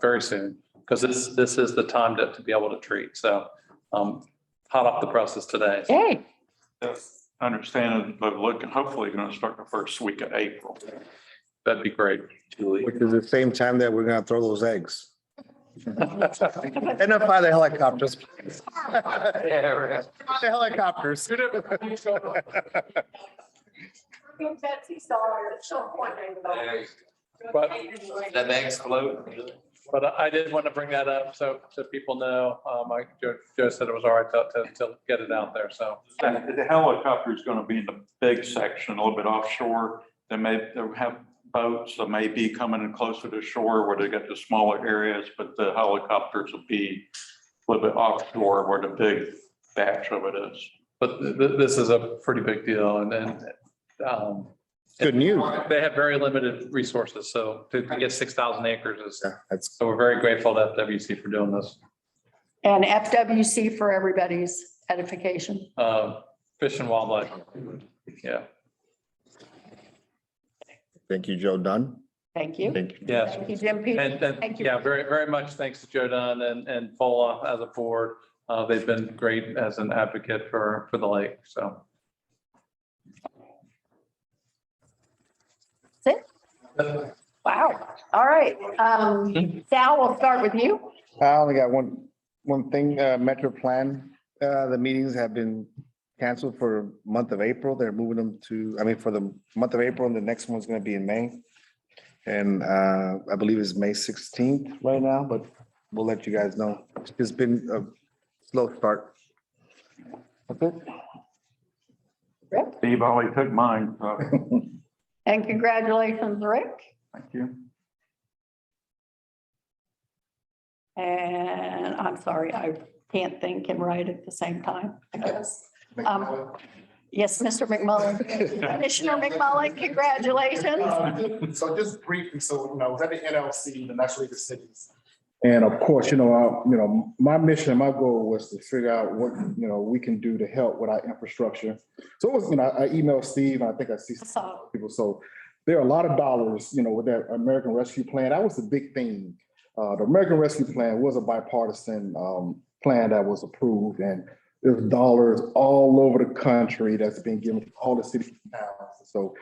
S3: very soon, because this is the time to be able to treat. So hot off the presses today.
S2: Hey.
S20: Understanding, but looking, hopefully going to start the first week of April.
S3: That'd be great.
S10: Which is the same time that we're gonna throw those eggs. And up by the helicopters. The helicopters.
S2: Betsy saw it, she'll point
S3: But
S16: That eggs float.
S3: But I did want to bring that up so people know. Joe said it was all right to get it out there. So
S20: The helicopter is going to be in the big section, a little bit offshore. They'll have boats that may be coming in closer to shore where they got the smaller areas, but the helicopters will be a little bit offshore where the big batch of it is.
S3: But this is a pretty big deal, and
S10: good news.
S3: They have very limited resources, so to get 6,000 acres is,
S10: That's
S3: so we're very grateful to FWC for doing this.
S2: And FWC for everybody's edification.
S3: Fish and Wildlife, yeah.
S10: Thank you, Joe Dunn.
S2: Thank you.
S10: Thank you.
S3: Yes.
S2: Thank you, Jim Peter.
S3: And
S2: Thank you.
S3: yeah, very, very much thanks to Joe Dunn and FOLA as a board. They've been great as an advocate for the lake, so.
S2: That's it? Wow. All right. Sal, we'll start with you.
S10: I only got one thing, Metro Plan, the meetings have been canceled for month of April. They're moving them for the month of April, and the next one's gonna be in May. And I believe it's May 16th right now, but we'll let you guys know. It's been a slow start. That's it.
S20: Steve already took mine. So.
S2: And congratulations, Rick.
S20: Thank you.
S2: And I'm sorry, I can't think and write at the same time, I guess. Yes, Mr. McMullen. Commissioner McMullen, congratulations.
S6: So just briefly, so, I was at the NLC, the National League of Cities. And of course, my mission, my goal was to figure out what, we can do to help with our infrastructure. So it was, I emailed Steve, and I think I see some people. So there are a lot of dollars, with that American Rescue Plan. That was the big thing. The American Rescue Plan was a bipartisan plan that was approved, and there's dollars all over the country that's been given to all the cities and towns. So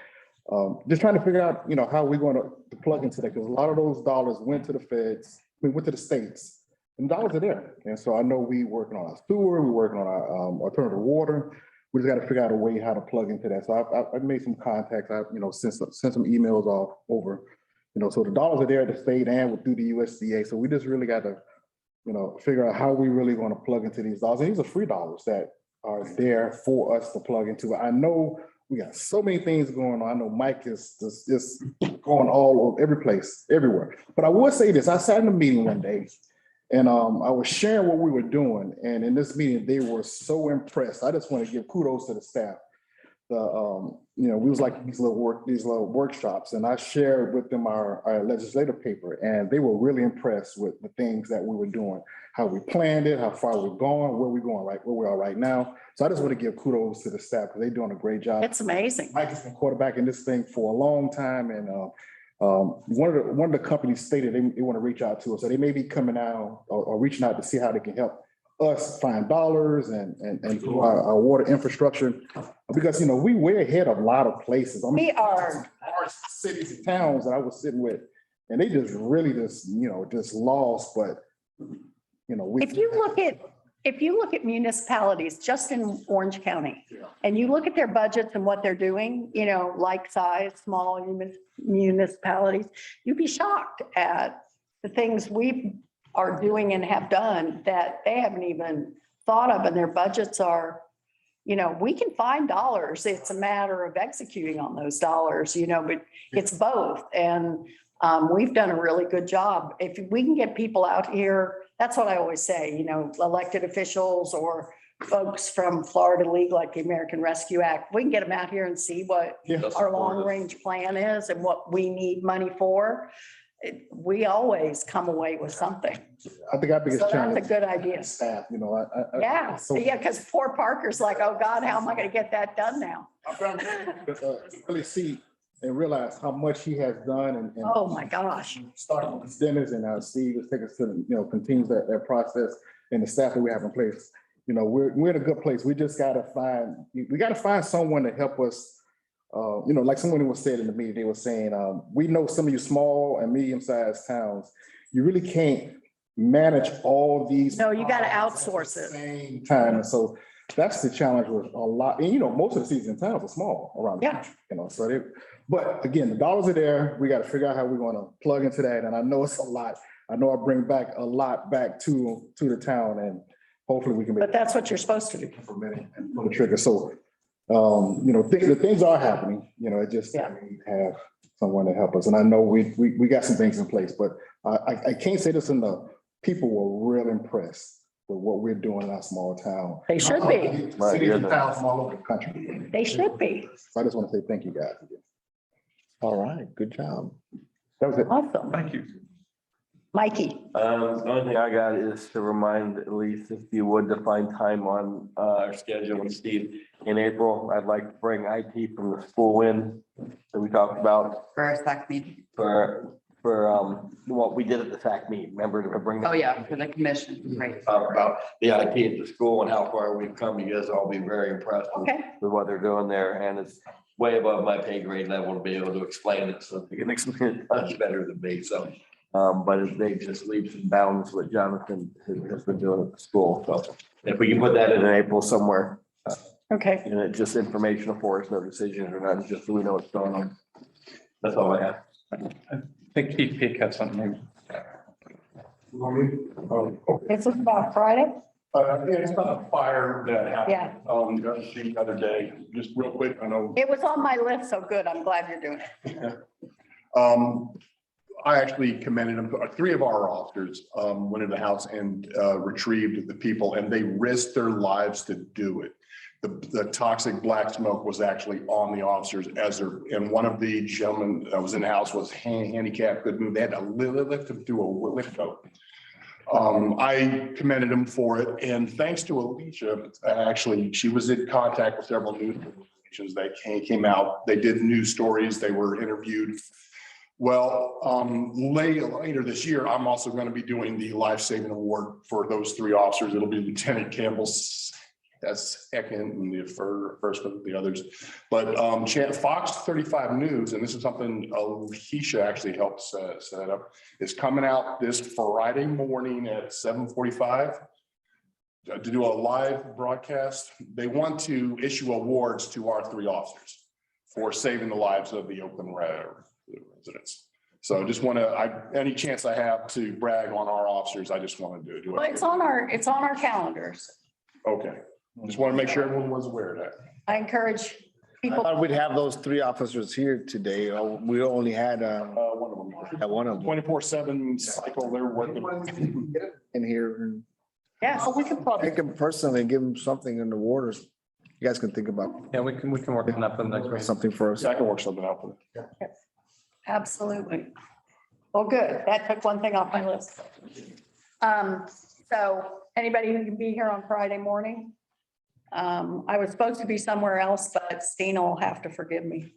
S6: just trying to figure out, how we're going to plug into that, because a lot of those dollars went to the feds, went to the states, and dollars are there. And so I know we working on our sewer, we're working on our alternative water. We just got to figure out a way how to plug into that. So I've made some contacts. I sent some emails off over. So the dollars are there at the state and through the USDA. So we just really got to, figure out how we really want to plug into these dollars. And these are free dollars that are there for us to plug into. I know
S10: we got so many things going on. I know Mike is just going all over, every place, everywhere. But I will say this, I sat in a meeting one day and I was sharing what we were doing. And in this meeting, they were so impressed. I just want to give kudos to the staff. You know, we was like these little workshops, and I shared with them our legislative paper, and they were really impressed with the things that we were doing, how we planned it, how far we're going, where we're going, right, where we are right now. So I just want to give kudos to the staff because they're doing a great job.
S2: It's amazing.
S10: Mike has been quarterbacking this thing for a long time, and one of the companies stated they want to reach out to us, so they may be coming out or reaching out to see how they can help us find dollars and for our water infrastructure, because, you know, we're ahead of a lot of places. I mean,
S2: We are.
S10: our cities and towns that I was sitting with, and they just really just lost, but, you know,
S2: If you look at municipalities just in Orange County, and you look at their budgets and what they're doing, you know, like size, small municipalities, you'd be shocked at the things we are doing and have done that they haven't even thought of, and their budgets are, you know, we can find dollars. It's a matter of executing on those dollars, you know, but it's both. And we've done a really good job. If we can get people out here, that's what I always say, you know, elected officials or folks from Florida League, like the American Rescue Act, we can get them out here and see what our long range plan is and what we need money for. We always come away with something.
S10: I think our biggest
S2: So
S10: challenge.
S2: that's a good idea.
S10: Staff, you know,
S2: Yeah, yeah, because poor Parker's like, oh God, how am I gonna get that done now?
S10: I'm trying to really see and realize how much he has done and.
S2: Oh, my gosh.
S10: Starting with Dennis and Steve has taken us to, you know, continues that process and the staff that we have in place. You know, we're in a good place. We just gotta find someone to help us. You know, like someone was said in the meeting, they were saying, we know some of you small and medium-sized towns, you really can't manage all these.
S2: No, you gotta outsource it.
S10: Same time. And so that's the challenge with a lot. And, you know, most of the cities in towns are small around the country, you know, so but again, the dollars are there. We got to figure out how we're going to plug into that. And I know it's a lot. I know I bring back a lot back to the town, and hopefully we can.
S2: But that's what you're supposed to do.
S10: And pull the trigger. So, you know, the things are happening, you know, it just, we have someone to help us. And I know we got some things in place, but I can't say this enough. People were real impressed with what we're doing in our small town.
S2: They should be.
S10: Cities and towns from all over the country.
S2: They should be.
S10: So I just want to say thank you guys again. All right, good job. That was it.
S2: Awesome.
S20: Thank you.
S2: Mikey.
S5: The only thing I got is to remind Elise, if you would, to find time on our schedule with Steve in April. I'd like to bring IT from the school in that we talked about.
S4: For our SAC meeting.
S5: For what we did at the SAC meet. Remember to bring that?
S4: Oh, yeah, for the commission, right.
S5: Talk about the IT at the school and how far we've come. You guys all be very impressed with what they're doing there. And it's way above my pay grade level to be able to explain it. So they can explain it much better than me. So, but they just leaps and bounds what Jonathan has been doing at the school. So if we can put that in April somewhere.
S2: Okay.
S5: And it's just informational for us, no decision or not, just so we know what's going on. That's all I have.
S3: I think Keith Peak had something.
S2: This is about Friday?
S6: Yeah, it's about a fire that
S2: Yeah.
S6: happened, the other day, just real quick, I know.
S2: It was on my list, so good. I'm glad you're doing it.
S6: I actually commended them, 3 of our officers went into the house and retrieved the people, and they risked their lives to do it. The toxic black smoke was actually on the officers and one of the gentlemen that was in the house was handicapped, couldn't move. They had to lift him through a lift boat. I commended him for it, and thanks to Alicia, actually, she was in contact with several news organizations that came out. They did news stories, they were interviewed. Well, later this year, I'm also going to be doing the life-saving award for those 3 officers. It'll be Lieutenant Campbell, that's second, and the first with the others. But Fox 35 News, and this is something Alicia actually helped set up, is coming out this Friday morning at 7:45 to do a live broadcast. They want to issue awards to our 3 officers for saving the lives of the Oakland residents. So just want to, any chance I have to brag on our officers, I just want to do it.
S2: Well, it's on our calendars.
S6: Okay, just want to make sure everyone was aware of that.
S2: I encourage people.
S10: thought we'd have those three officers here today. We only had,
S6: One of them.
S10: had one of them
S6: 24/7 cycle, they're working.
S10: in here. And
S2: Yes.
S6: We could probably.
S10: take them personally and give them something in the waters. You guys can think about
S3: Yeah, we can work on that for the next meeting.
S10: something for us.
S6: I can work something out for them.
S2: Absolutely. Well, good. That took one thing off my list. So anybody who can be here on Friday morning? I was supposed to be somewhere else, but Stina will have to forgive me.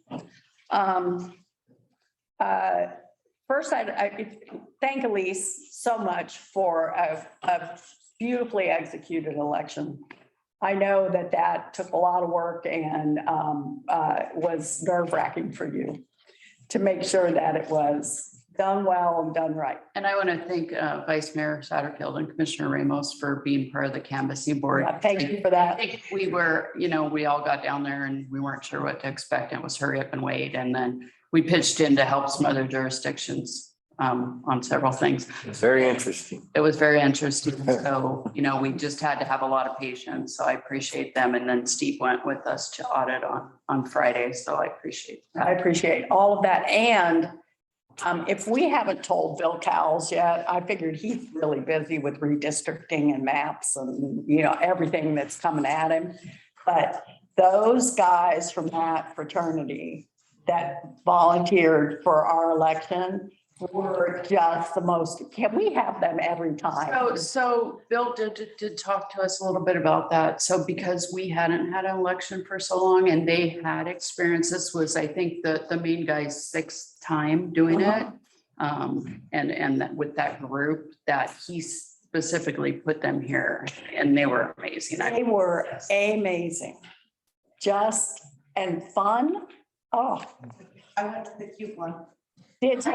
S2: First, I thank Elise so much for a beautifully executed election. I know that took a lot of work and was nerve-wracking for you to make sure that it was done well and done right.
S4: And I want to thank Vice Mayor Satterfield and Commissioner Ramos for being part of the canvassing board.
S2: Yeah, thank you for that.
S4: I think we were, we all got down there and we weren't sure what to expect. It was hurry up and wait. And then we pitched in to help some other jurisdictions on several things.
S5: It's very interesting.
S4: It was very interesting. So, we just had to have a lot of patience. So I appreciate them. And then Steve went with us to audit on Friday. So I appreciate that.
S2: I appreciate all of that. And if we haven't told Bill Cowles yet, I figured he's really busy with redistricting and maps and, everything that's coming at him. But those guys from that fraternity that volunteered for our election were just the most, can we have them every time?
S4: So Bill did talk to us a little bit about that. So because we hadn't had an election for so long and they had experience, this was, I think, the main guy's sixth time doing it. And that with that group that he specifically put them here and they were amazing.
S2: They were amazing, just and fun. Oh,
S21: I went to the cute one.
S2: did you?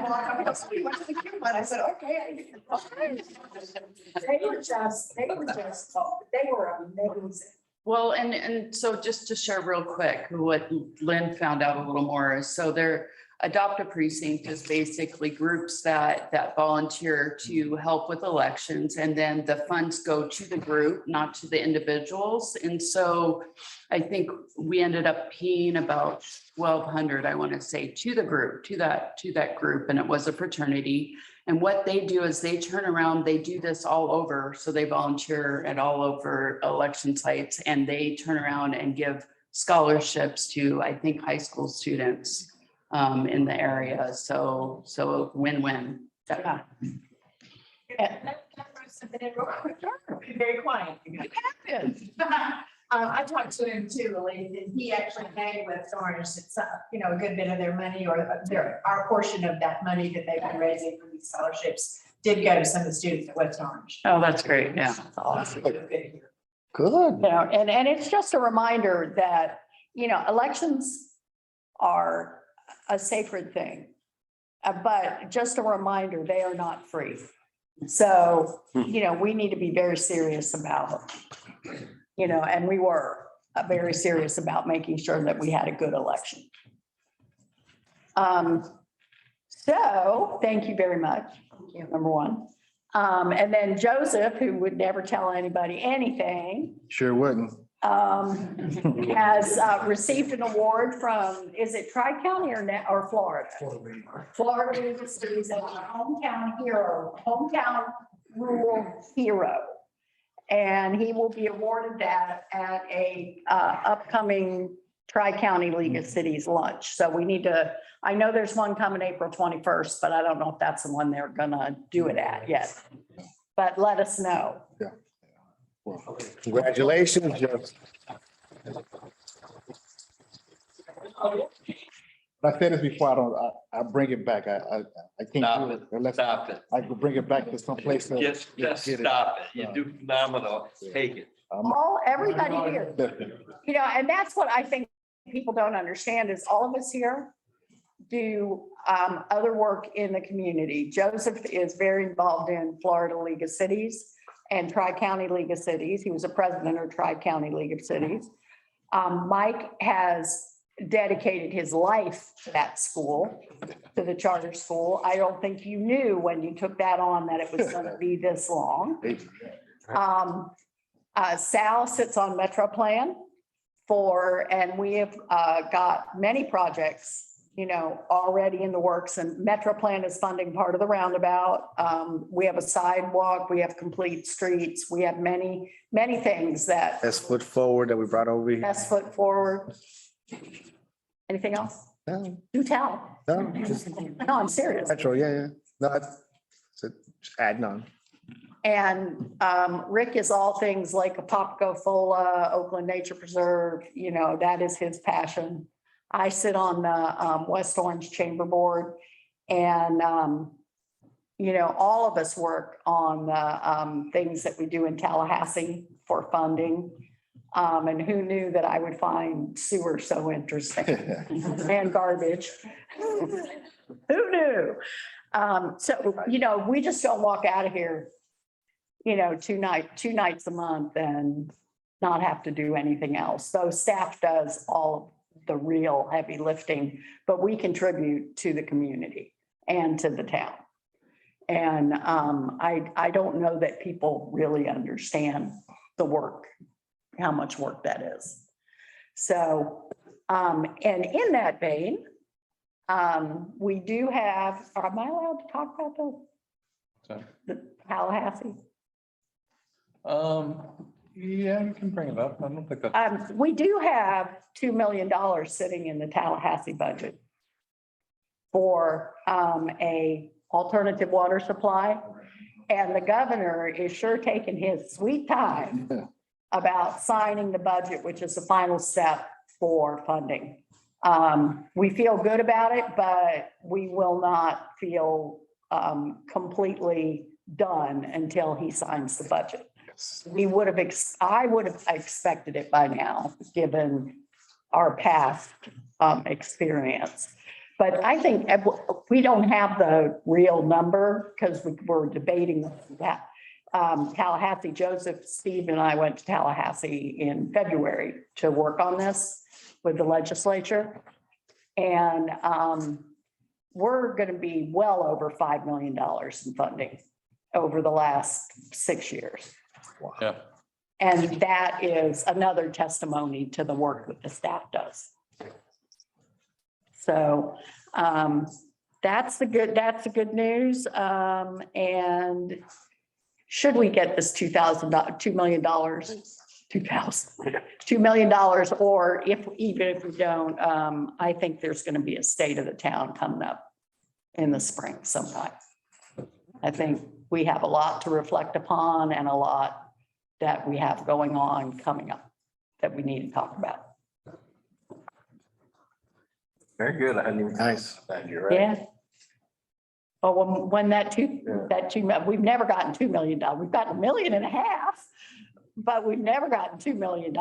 S21: We went to the cute one. I said, okay.
S2: They were amazing.
S4: Well, and so just to share real quick, what Lynn found out a little more is, so their Adopt a Precinct is basically groups that volunteer to help with elections, and then the funds go to the group, not to the individuals. And so I think we ended up paying about $1,200, I want to say, to the group, to that group, and it was a fraternity. And what they do is they turn around, they do this all over. So they volunteer at all over election sites, and they turn around and give scholarships to, I think, high school students in the area. So win-win.
S2: Yeah.
S21: Very quiet. I talked to him too, Elaine, and he actually paid West Orange, it's, a good bit of their money or our portion of that money that they've been raising for these scholarships did go to some of the students at West Orange.
S4: Oh, that's great. Yeah.
S2: That's awesome.
S10: Good.
S2: And it's just a reminder that, elections are a sacred thing. But just a reminder, they are not free. So, we need to be very serious about, and we were very serious about making sure that we had a good election. So thank you very much. Number one. And then Joseph, who would never tell anybody anything,
S10: Sure wouldn't.
S2: has received an award from, is it Tri-County or Florida? Florida University is a hometown rural hero. And he will be awarded that at a upcoming Tri-County League of Cities lunch. So we need to, I know there's one coming April 21st, but I don't know if that's the one they're gonna do it at yet. But let us know.
S10: Congratulations, Jeff.
S6: I said this before, I bring it back. I can't do it unless I could bring it back to someplace.
S5: Just stop it. You do phenomenal. Take it.
S2: Everybody here, and that's what I think people don't understand is all of us here do other work in the community. Joseph is very involved in Florida League of Cities and Tri-County League of Cities. He was a president of Tri-County League of Cities. Mike has dedicated his life to that school, to the charter school. I don't think you knew when you took that on that it was going to be this long. Sal sits on Metro Plan and we have got many projects, already in the works, and MetroPlan is funding part of the roundabout. We have a sidewalk, we have complete streets, we have many, many things that
S10: Best foot forward that we brought over here.
S2: best foot forward. Anything else?
S10: No,
S2: Do tell.
S10: no, just
S2: No, I'm serious.
S10: Metro, yeah. No, just adding on.
S2: And Rick is all things like Apopka, Oakland Nature Preserve, that is his passion. I sit on the West Orange Chamber Board, and all of us work on the things that we do in Tallahassee for funding. And who knew that I would find sewer so interesting and garbage? Who knew? So, we just don't walk out of here, two nights a month and not have to do anything else. So staff does all of the real heavy lifting, but we contribute to the community and to the town. And I don't know that people really understand the work, how much work that is. So, and in that vein, we do have, am I allowed to talk about the Tallahassee?
S3: Yeah, you can bring it up. I don't think that's.
S2: We do have $2 million sitting in the Tallahassee budget for a alternative water supply. And the governor is sure taking his sweet time about signing the budget, which is the final step for funding. We feel good about it, but we will not feel completely done until he signs the budget. I would have expected it by now, given our past experience. But I think we don't have the real number because we're debating that. Tallahassee, Joseph, Steve and I went to Tallahassee in February to work on this with the legislature. And we're going to be well over $5 million in funding over the last 6 years.
S3: Yeah.
S2: And that is another testimony to the work that the staff does. So that's the good news. And should we get this $2 million, $2 million, or even if we don't, I think there's going to be a state of the town coming up in the spring sometime. I think we have a lot to reflect upon and a lot that we have going on coming up that we need to talk about.
S5: Very good. I hadn't even.
S10: Nice.
S5: You're right.
S2: Yeah. Well, when we've never gotten $2 million. We've gotten $1.5 million, but we've never gotten $2 million.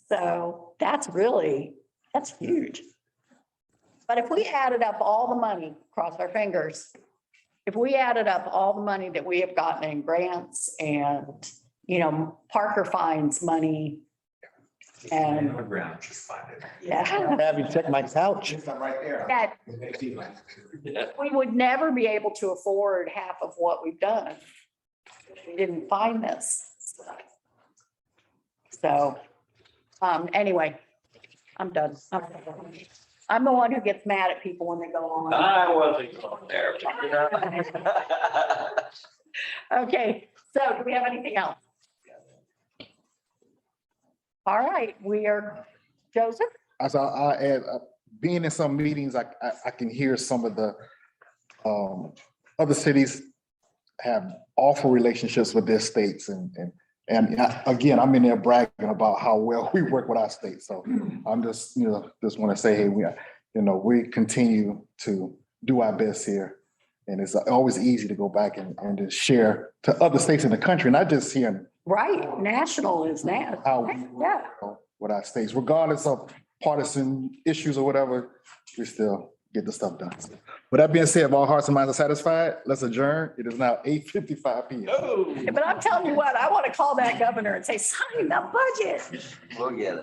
S2: So that's huge. But if we added up all the money, cross our fingers, if we added up all the money that we have gotten in grants and, Parker finds money and. Yeah.
S10: Have you check my couch?
S5: Right there.
S2: That we would never be able to afford half of what we've done if we didn't find this. So, anyway, I'm done. I'm the one who gets mad at people when they go on.
S20: I wasn't going there.
S2: Okay, so do we have anything else? All right, we are, Joseph?
S6: As I add, being in some meetings, I can hear some of the other cities have awful relationships with their states and again, I'm in there bragging about how well we work with our state. So I'm just want to say, hey, we continue to do our best here. And it's always easy to go back and just share to other states in the country, not just here.
S2: Right, national is now. Yeah.
S6: With our states, regardless of partisan issues or whatever, we still get the stuff done. With that being said, if all hearts and minds are satisfied, let's adjourn. It is now 8:55 p.m.
S2: But I'm telling you what, I want to call that governor and say, sign the budget.
S5: We'll get it.